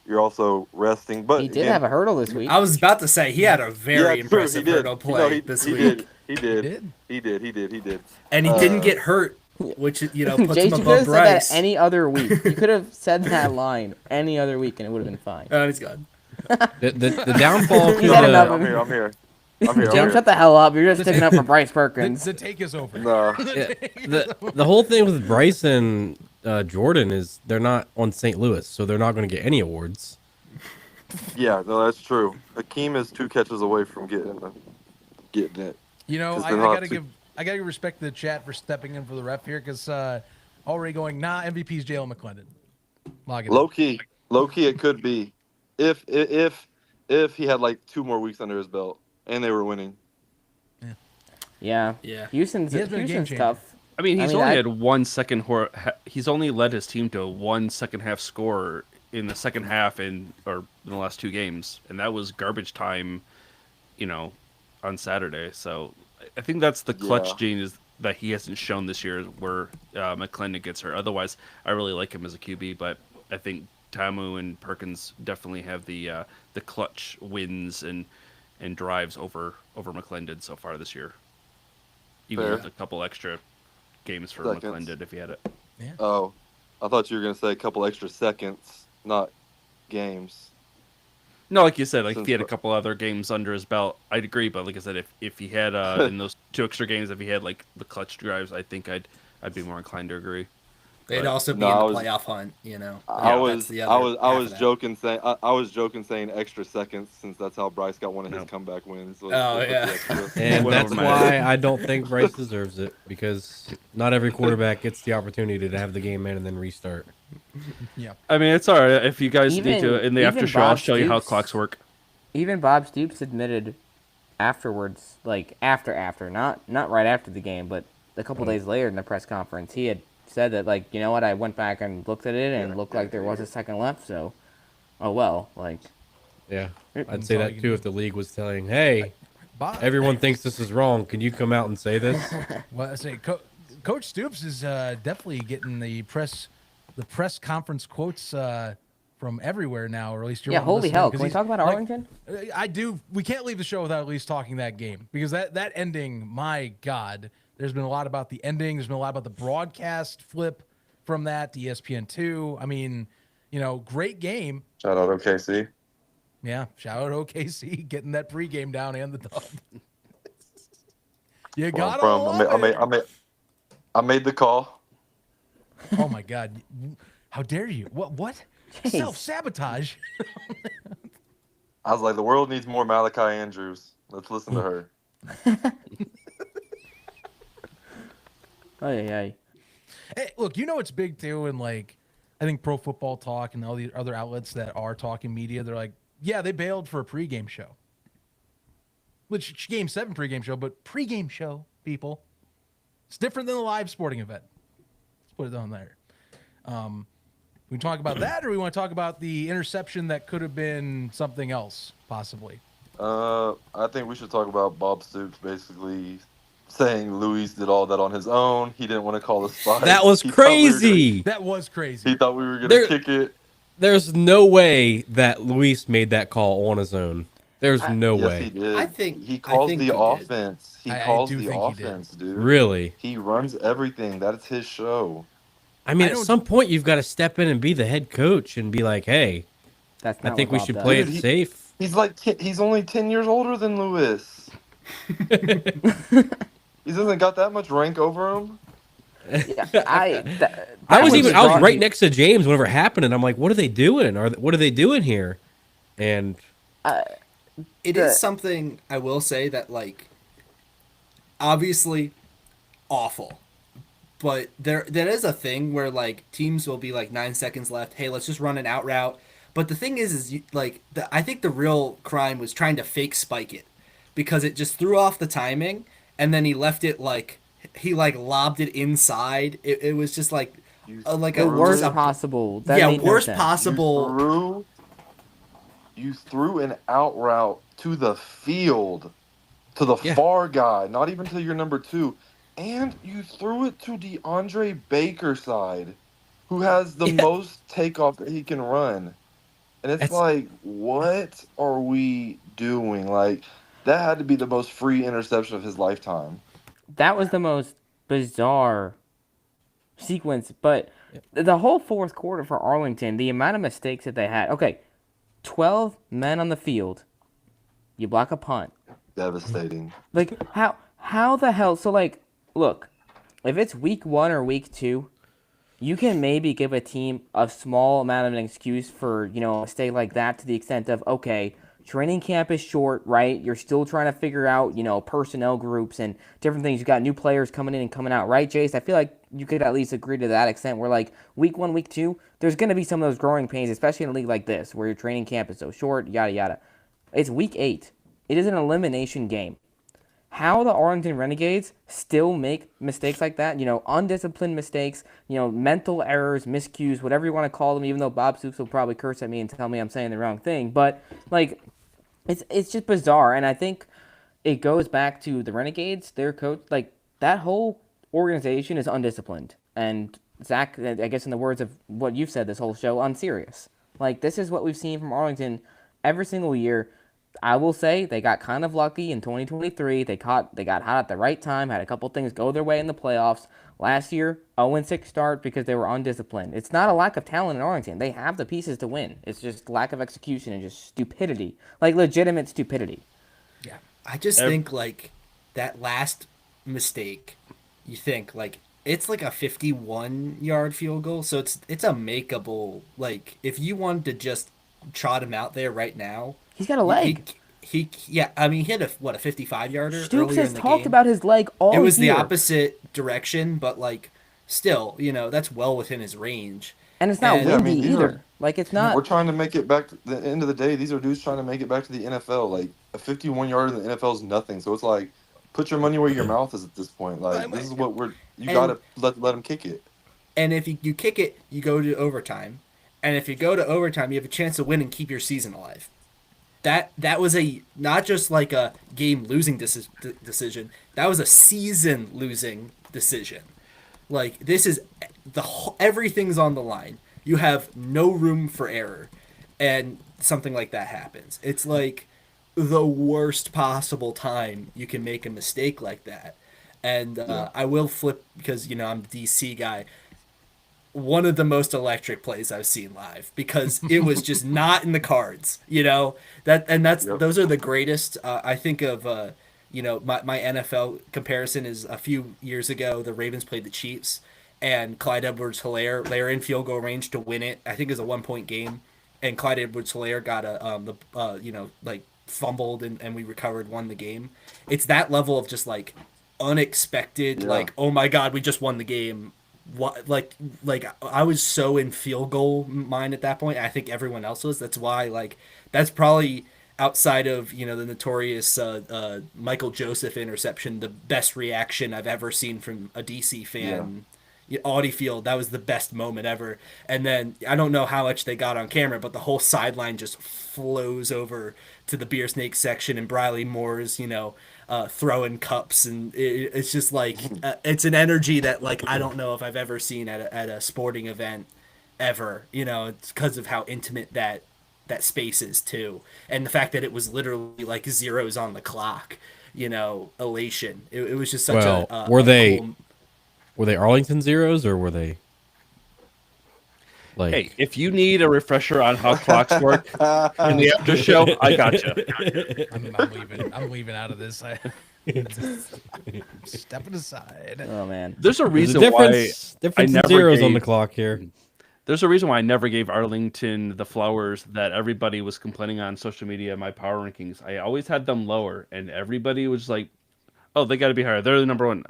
you're also resting. But he did have a hurdle this week. I was about to say he had a very impressive hurdle play this week. He did. And he didn't get hurt, which puts him above Bryce. You could have said that any other week. You could have said that line any other week, and it would have been fine. Oh, he's gone. The downfall. I'm here. James, shut the hell up. You're just sticking up for Bryce Perkins. The take is over. No. The whole thing with Bryce and Jordan is they're not on St. Louis, so they're not going to get any awards. Yeah, no, that's true. Hakeem is 2 catches away from getting it. I gotta give respect to the chat for stepping in for the ref here, because already going, MVP's Jalen McClendon. Low key, it could be if he had like 2 more weeks under his belt and they were winning. Yeah. Houston's tough. I mean, he's only had 1 second. He's only led his team to 1 second half score in the second half in the last 2 games, and that was garbage time, on Saturday. So I think that's the clutch gene is that he hasn't shown this year, where McClendon gets hurt. Otherwise, I really like him as a QB, but I think Tamu and Perkins definitely have the clutch wins and drives over McClendon so far this year. Even with a couple extra games for McClendon if he had it. Yeah. Oh, I thought you were going to say a couple extra seconds, not games. No, like you said, if he had a couple other games under his belt, I'd agree. But like I said, if he had in those 2 extra games, if he had like the clutch drives, I think I'd be more inclined to agree. They'd also be in the playoff hunt, I was joking saying extra seconds, since that's how Bryce got one of his comeback wins. And that's why I don't think Bryce deserves it, because not every quarterback gets the opportunity to have the game in and then restart. Yeah. I mean, it's all right. If you guys need to, in the after show, I'll show you how clocks work. Even Bob Stoops admitted afterwards, like after, not right after the game, but a couple days later in the press conference, he had said that, like, you know what, I went back and looked at it and it looked like there was a second left, so yeah, I'd say that too if the league was telling, hey, everyone thinks this is wrong, can you come out and say this? Well, I say Coach Stoops is definitely getting the press conference quotes from everywhere now, or at least you're holy hell, can we talk about Arlington? I do. We can't leave the show without at least talking that game, because that ending, my God. There's been a lot about the ending. There's been a lot about the broadcast flip from that to ESPN2. I mean, great game. Shout out OKC. Yeah, shout out OKC getting that pregame down and the dub. You got it. I made the call. Oh my God! How dare you? What? Self-sabotage. I was like, the world needs more Malachi Andrews. Let's listen to her. Hey, look, it's big too, and like I think Pro Football Talk and all the other outlets that are talking media, they're like, yeah, they bailed for a pregame show. which Game 7 pregame show, but pregame show, people. It's different than the live sporting event. Let's put it on there. We can talk about that, or we want to talk about the interception that could have been something else, possibly. I think we should talk about Bob Stoops basically saying Luis did all that on his own. He didn't want to call the spike. That was crazy. That was crazy. He thought we were going to kick it. There's no way that Luis made that call on his own. There's no Yes, way. he did. I think he calls he the did. offense. He I calls do the think he did. offense, dude. Really? He runs everything. That's his show. I mean, I at don't- some point, you've got to step in and be the head coach and be like, hey, That's I not think what we Bob should does. play Dude, it safe. He's only 10 years older than Luis. He doesn't got that much rank over him. Yeah, I was brought right me- next to James whenever it happened, and I'm like, what are they doing? What are they doing here? And It is something I will say that, like, obviously awful. But there is a thing where, like, teams will be like 9 seconds left. Hey, let's just run an out route. But the thing is I think the real crime was trying to fake spike it, because it just threw off the timing, and then he left it he lobbed it inside. It was just like the worst possible. That yeah, made no worst sense. possible. You threw an out route to the field, to the far guy, not even to your number 2. And you threw it to DeAndre Baker's side, who has the most takeoff that he can run. And it's like, what are we doing? Like, that had to be the most free interception of his lifetime. That was the most bizarre sequence. But the whole fourth quarter for Arlington, the amount of mistakes that they had. Okay, 12 men on the field. You block a punt. Devastating. Like, how the hell? So, like, look, if it's week 1 or week 2, you can maybe give a team a small amount of an excuse for, a mistake like that, to the extent of, okay, training camp is short, right? You're still trying to figure out, personnel groups and different things. You got new players coming in and coming out, right, Jace? I feel like you could at least agree to that extent where, like, week 1, week 2, there's going to be some of those growing pains, especially in a league like this, where your training camp is so short, yada, yada. It's week 8. It is an elimination game. How the Arlington Renegades still make mistakes like that, undisciplined mistakes, mental errors, miscues, whatever you want to call them, even though Bob Stoops will probably curse at me and tell me I'm saying the wrong thing. But, like, it's just bizarre. And I think it goes back to the Renegades, their coach. Like, that whole organization is undisciplined. And Zach, I guess in the words of what you've said this whole show, unserious. Like, this is what we've seen from Arlington every single year. I will say they got kind of lucky in 2023. They got hot at the right time, had a couple things go their way in the playoffs. Last year, 0-6 start because they were undisciplined. It's not a lack of talent in Arlington. They have the pieces to win. It's just lack of execution and just stupidity, like legitimate stupidity. Yeah, I just think, like, that last mistake, you think, like, it's like a 51-yard field goal, so it's a makeable, like, if you wanted to just trot him out there right now. He's got a leg. He I mean, he had a 55-yarder. Stoops has talked about his leg all year. It was the opposite direction, but, like, still, that's well within his range. And it's not windy either. Like, it's not. We're trying to make it back to the end of the day. These are dudes trying to make it back to the NFL. Like, a 51-yarder in the NFL is nothing. So it's like, put your money where your mouth is at this point. Like, this is what you got to let him kick it. And if you kick it, you go to overtime. And if you go to overtime, you have a chance to win and keep your season alive. That was not just like a game losing decision. That was a season losing decision. Like, this is everything's on the line. You have no room for error, and something like that happens. It's like the worst possible time you can make a mistake like that. And I will flip because I'm the DC guy. One of the most electric plays I've seen live, because it was just not in the cards, those are the greatest. I think of, my NFL comparison is a few years ago, the Ravens played the Chiefs, and Clyde Edwards-Helaire, they're in field goal range to win it. I think it was a 1-point game, and Clyde Edwards-Helaire got fumbled and we recovered, won the game. It's that level of just like unexpected, like, oh my God, we just won the game. What, like I was so in field goal mind at that point. I think everyone else was. That's why, like, that's probably outside of the notorious Michael Joseph interception, the best reaction I've ever seen from a DC fan. Audi Field, that was the best moment ever. And then I don't know how much they got on camera, but the whole sideline just flows over to the Beer Snake section, and Briley Moore's throwing cups, and it's just like it's an energy that like I don't know if I've ever seen at a sporting event ever. It's because of how intimate that space is too, and the fact that it was literally like zeros on the clock. Elation. It was just such a were they cool... Were they Arlington Zeros, or were they like? Hey, if you need a refresher on how clocks work in the after show, I got you. I'm leaving out of this. Stepping aside. Oh man, there's a reason difference why in zeros on the clock here. There's a reason why I never gave Arlington the flowers that everybody was complaining on social media. My power rankings, I always had them lower, and everybody was like, "Oh, they got to be higher. They're the number one."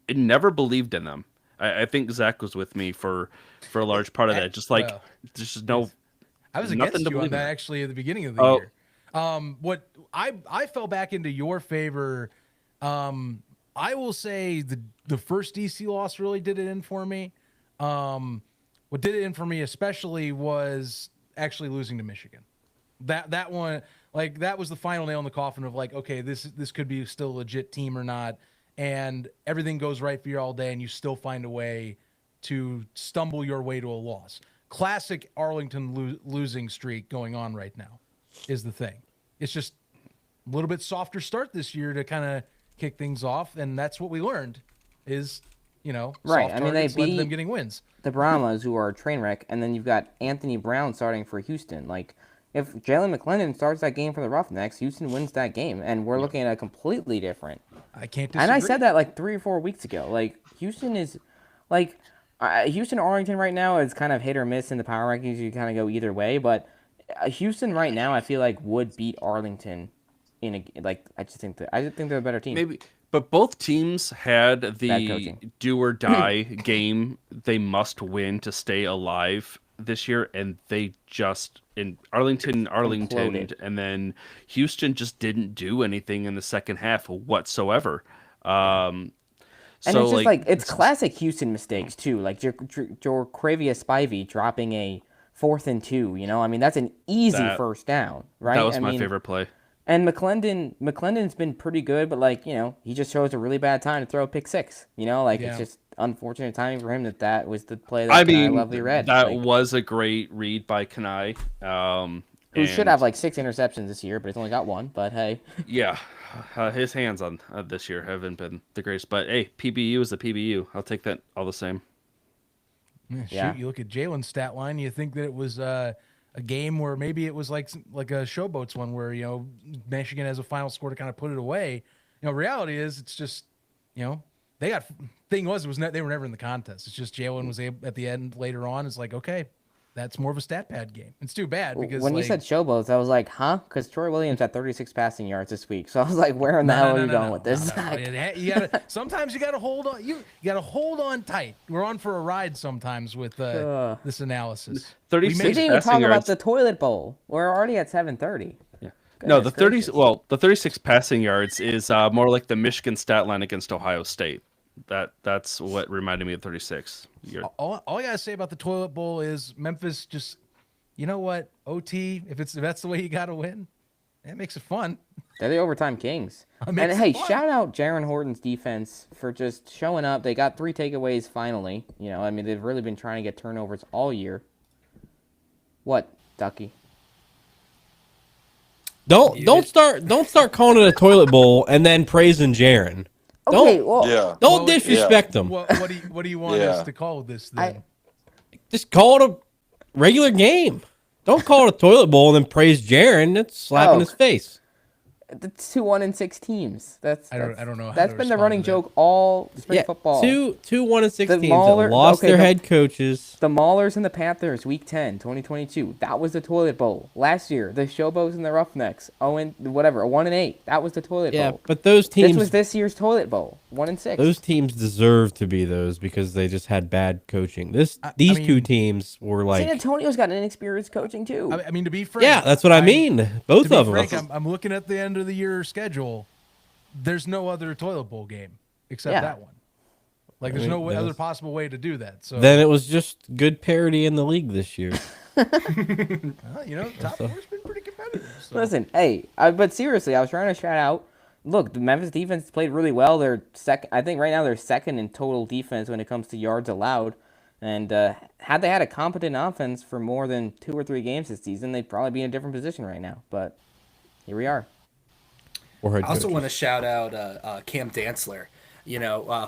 I never believed in them. I think Zach was with me for a large part of that. Just like there's no. I was against you on that actually at the beginning of the year. What I fell back into your favor. I will say the first DC loss really did it in for me. What did it in for me especially was actually losing to Michigan. That one, like that was the final nail in the coffin of like, okay, this could be still a legit team or not. And everything goes right for you all day, and you still find a way to stumble your way to a loss. Classic Arlington losing streak going on right now is the thing. It's just a little bit softer start this year to kind of kick things off, and that's what we learned is, right. Soft I mean, they beat them getting wins. The Brahmas, who are a train wreck, and then you've got Anthony Brown starting for Houston. Like, if Jalen McClendon starts that game for the Roughnecks, Houston wins that game, and we're looking at a completely different. I can't disagree. And I said that like 3 or 4 weeks ago. Like Houston is, like Houston Arlington right now is kind of hit or miss in the power rankings. You kind of go either way, but Houston right now I feel like would beat Arlington in a like. I just think they're a better team. Maybe, but both teams had the do or die game. They must win to stay alive this year, and they just in Arlington, Imploded. and then Houston just didn't do anything in the second half whatsoever. And it's just like it's classic Houston mistakes too, like Jorcravia Spivey dropping a 4th and 2. I mean that's an easy first down, right? That was my favorite play. And McClendon's been pretty good, but like he just chose a really bad time to throw a pick 6. It's just unfortunate timing for him that was the play that Kanai Lovely read. That was a great read by Kanai. Who should have like 6 interceptions this year, but he's only got 1. But hey, yeah, his hands on this year haven't been the greatest. But hey, PBU is the PBU. I'll take that all the same. Yeah. Shoot, you look at Jalen's stat line, you think that it was a game where maybe it was like a Showboats one where Michigan has a final score to kind of put it away. Reality is it's just they got thing was they were never in the contest. It's just Jalen was able at the end later on. It's like okay. That's more of a stat pad game. It's too bad because when you said Showboats, I was like, huh? Because Troy Williams had 36 passing yards this week, so I was like, where in the hell are you going with this? You gotta sometimes you gotta hold on. You gotta hold on tight. We're on for a ride sometimes with this analysis. 36 we didn't even talk about the toilet bowl. We're already at 7:30. Yeah. No, the 36 passing yards is more like the Michigan stat line against Ohio State. That's what reminded me of 36. All I gotta say about the toilet bowl is Memphis just, what, OT. If that's the way you gotta win, it makes it fun. They're the overtime kings. And hey, shout out Jaron Horton's defense for just showing up. They got 3 takeaways finally. They've really been trying to get turnovers all year. What, Ducky? Don't start calling it a toilet bowl and then praising Jaron. Don't disrespect them. What do you want us to call this then? Just call it a regular game. Don't call it a toilet bowl and then praise Jaron. That's slapping his face. That's 2 1-6 teams. I don't know. That's been the running joke all spring football. Two 1-6 teams that lost their head coaches. The Maulers and the Panthers, Week 10, 2022. That was the toilet bowl. Last year, the Showboats and the Roughnecks. 1-8. That was the toilet bowl. Yeah, but those teams. This was this year's toilet bowl. 1-6. Those teams deserve to be those because they just had bad coaching. These two teams were like. San Antonio's got inexperienced coaching too. I mean, to be frank. Yeah, that's what I mean. Both of them. I'm looking at the end of the year schedule. There's no other toilet bowl game except that one. Like, there's no other possible way to do that. So then it was just good parity in the league this year. Well, top four's been pretty competitive. So. Listen, but seriously, I was trying to shout out. Look, the Memphis defense played really well. They're second. I think right now they're second in total defense when it comes to yards allowed. And had they had a competent offense for more than 2 or 3 games this season, they'd probably be in a different position right now. But here we are. I also want to shout out Cam Dantzler.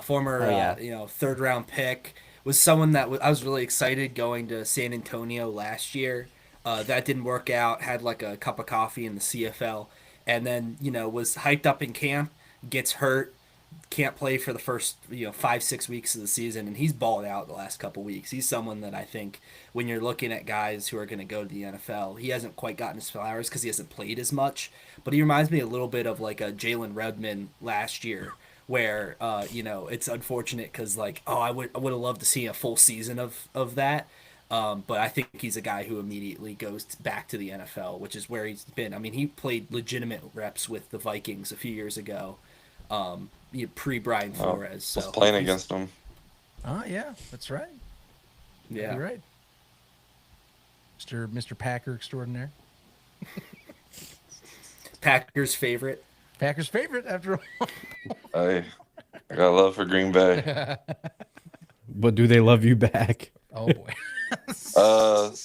Former third round pick, was someone that I was really excited going to San Antonio last year. That didn't work out. Had like a cup of coffee in the CFL, and then was hyped up in camp. Gets hurt, can't play for the first 5-6 weeks of the season, and he's balled out the last couple weeks. He's someone that I think when you're looking at guys who are going to go to the NFL, he hasn't quite gotten his flowers because he hasn't played as much. But he reminds me a little bit of like a Jalen Redmond last year, where it's unfortunate because I would have loved to see a full season of that. But I think he's a guy who immediately goes back to the NFL, which is where he's been. I mean, he played legitimate reps with the Vikings a few years ago, pre-Brian Flores. So I was playing against him. Oh, yeah, that's right. Yeah. You're right. Mr. Packer extraordinaire. Packers favorite. Packers favorite, after all. I got love for Green Bay. But do they love you back? Oh, boy. I'd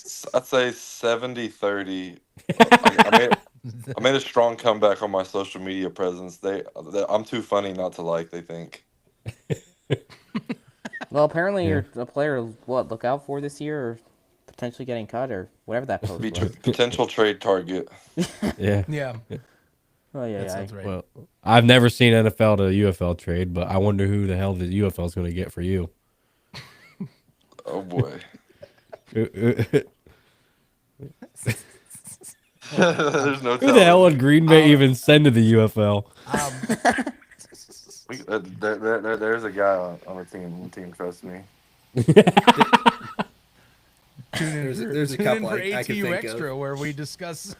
say 70-30. I made a strong comeback on my social media presence. I'm too funny not to like, they think. Well, apparently you're a player. Look out for this year, or potentially getting cut, or whatever that post was. Potential trade target. Yeah. Yeah. Oh yeah, That sounds right. Well, I've never seen NFL to UFL trade, but I wonder who the hell the UFL is going to get for you. Oh boy. There's no Who the hell would Green Bay even send to the UFL? There's a guy on the team, trust me. There's a couple for I can ATU think Extra of. where we discuss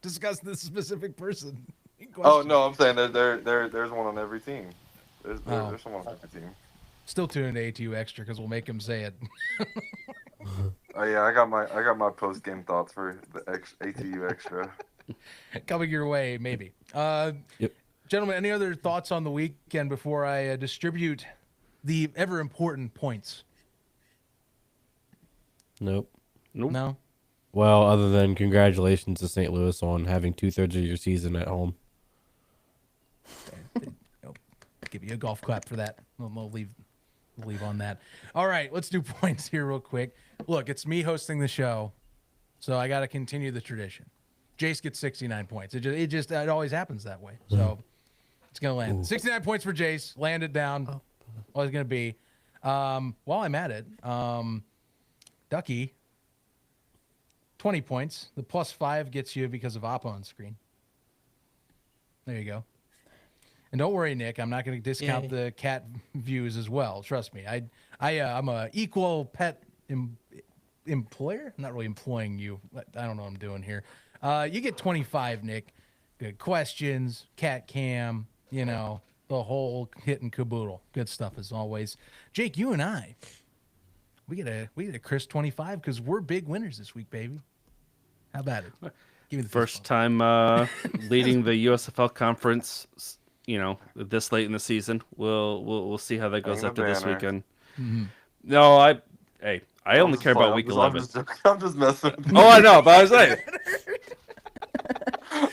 this specific person. Oh no, I'm saying there's one on every team. There's someone on every team. Still tune into ATU Extra because we'll make him say it. Oh yeah, I got my post game thoughts for the ATU Extra. Coming your way, maybe. Yep. Gentlemen, any other thoughts on the weekend before I distribute the ever important points? Nope. No. Well, other than congratulations to St. Louis on having 2/3 of your season at home. Give you a golf clap for that. We'll leave on that. All right, let's do points here real quick. Look, it's me hosting the show, so I got to continue the tradition. Jace gets 69 points. It always happens that way. So it's gonna land 69 points for Jace. Land it down. Always gonna be. While I'm at it, Ducky, 20 points. The +5 gets you because of Oppo on screen. There you go. And don't worry, Nick, I'm not going to discount the cat views as well. Trust me. I'm a equal pet employer. I'm not really employing you. I don't know what I'm doing here. You get 25, Nick. Good questions, cat cam, the whole hit and caboodle. Good stuff as always. Jake, you and I, we get a Chris 25 because we're big winners this week, baby. How about it? Give me the first time leading the USFL conference. This late in the season, we'll see how that goes after this weekend. Mm-hmm. No, I only care about week 11. I'm just messing. Oh, I know, but I was like,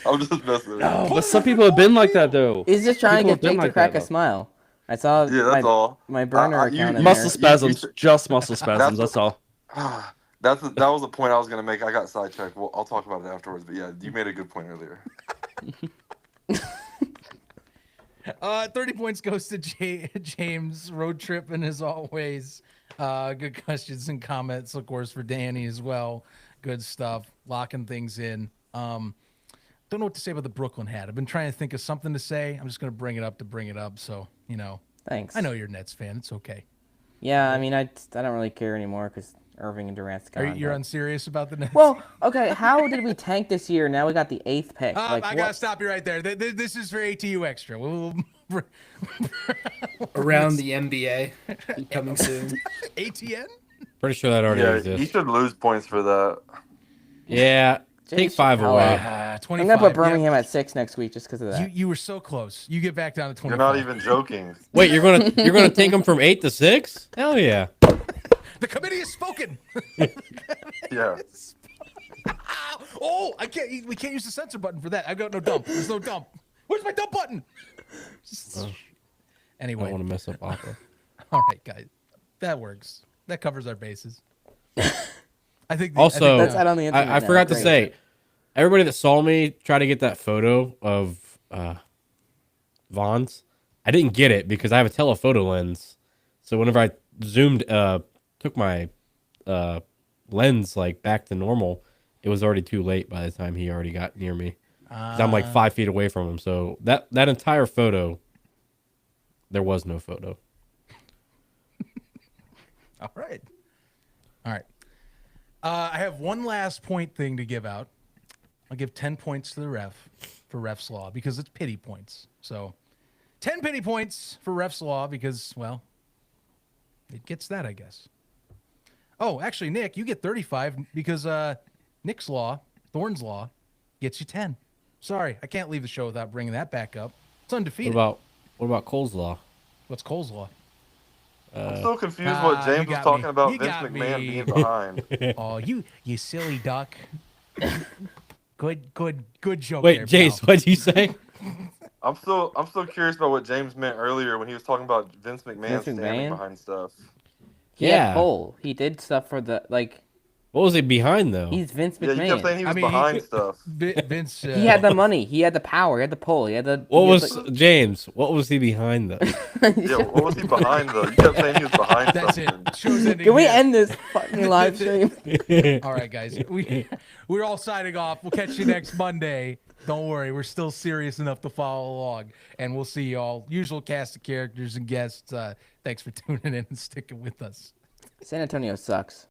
I'm just messing. No, but some people have been like that though. He's just trying to get Jake to crack a smile. I saw. Yeah, that's all. My burner account. Muscle spasms, just muscle spasms. That's all. That was the point I was gonna make. I got sidetracked. Well, I'll talk about it afterwards. But yeah, you made a good point earlier. 30 points goes to James. Road tripping as always. Good questions and comments, of course, for Danny as well. Good stuff. Locking things in. Don't know what to say about the Brooklyn hat. I've been trying to think of something to say. I'm just going to bring it up. So, Thanks. I know you're a Nets fan. It's okay. Yeah, I mean, I don't really care anymore because Irving and Durant's gone. You're but- unserious about the Nets? Well, okay, how did we tank this year? Now we got the 8th pick. I what- gotta stop you right there. This is for ATU Extra. Around the NBA coming soon. ATN? Pretty sure that already Yeah, exists. you should lose points for that. Yeah, take 5 Oh, away. 25. I'm gonna put Yep. Birmingham at 6 next week just because of that. You were so close. You get back down to 25. You're not even joking. Wait, you're gonna take them from 8 to 6? Hell yeah. The committee has spoken. Yeah. Oh, I can't. We can't use the censor button for that. I've got no dump. There's no dump. Where's my dump button? I don't Anyway, want to mess up Aqua. all right, guys, that works. That covers our bases. I think. Also, That's out on the internet I now. forgot to Great. say, everybody that saw me try to get that photo of Vaughn's, I didn't get it because I have a telephoto lens. So whenever I zoomed, took my lens like back to normal, it was already too late by the time he already got near me. 'Cause I'm like 5 feet away from him. So that entire photo, there was no photo. All right. All right. I have one last point thing to give out. I'll give 10 points to the ref for ref's law because it's pity points. So 10 pity points for ref's law because, well, it gets that, I guess. Oh, actually, Nick, you get 35 because Nick's law, Thorne's law, gets you 10. Sorry, I can't leave the show without bringing that back up. It's undefeated. What about Cole's law? What's Cole's law? I'm so confused what you James was got talking me. about You Vince got McMahon me. being behind. Oh, you silly duck. Good joke. Wait, there, James, pal. what'd you say? I'm still curious about what James meant earlier when he was talking about Vince McMahon Vince standing McMahon? behind stuff. He had Yeah. Cole. He did stuff for the What was he behind though? He's Vince Yeah, you kept McMahon. saying he was I mean, behind stuff. Vince. He had the money. He had the power. He had the pull. He had the. What he had was James? What was he behind though? Yeah, what was he behind though? You kept saying he was behind That's it. something. Show's ending Can we here. end this fucking live stream? All right, guys. We're all signing off. We'll catch you next Monday. Don't worry, we're still serious enough to follow along, and we'll see you all. Usual cast of characters and guests. Thanks for tuning in and sticking with us. San Antonio sucks.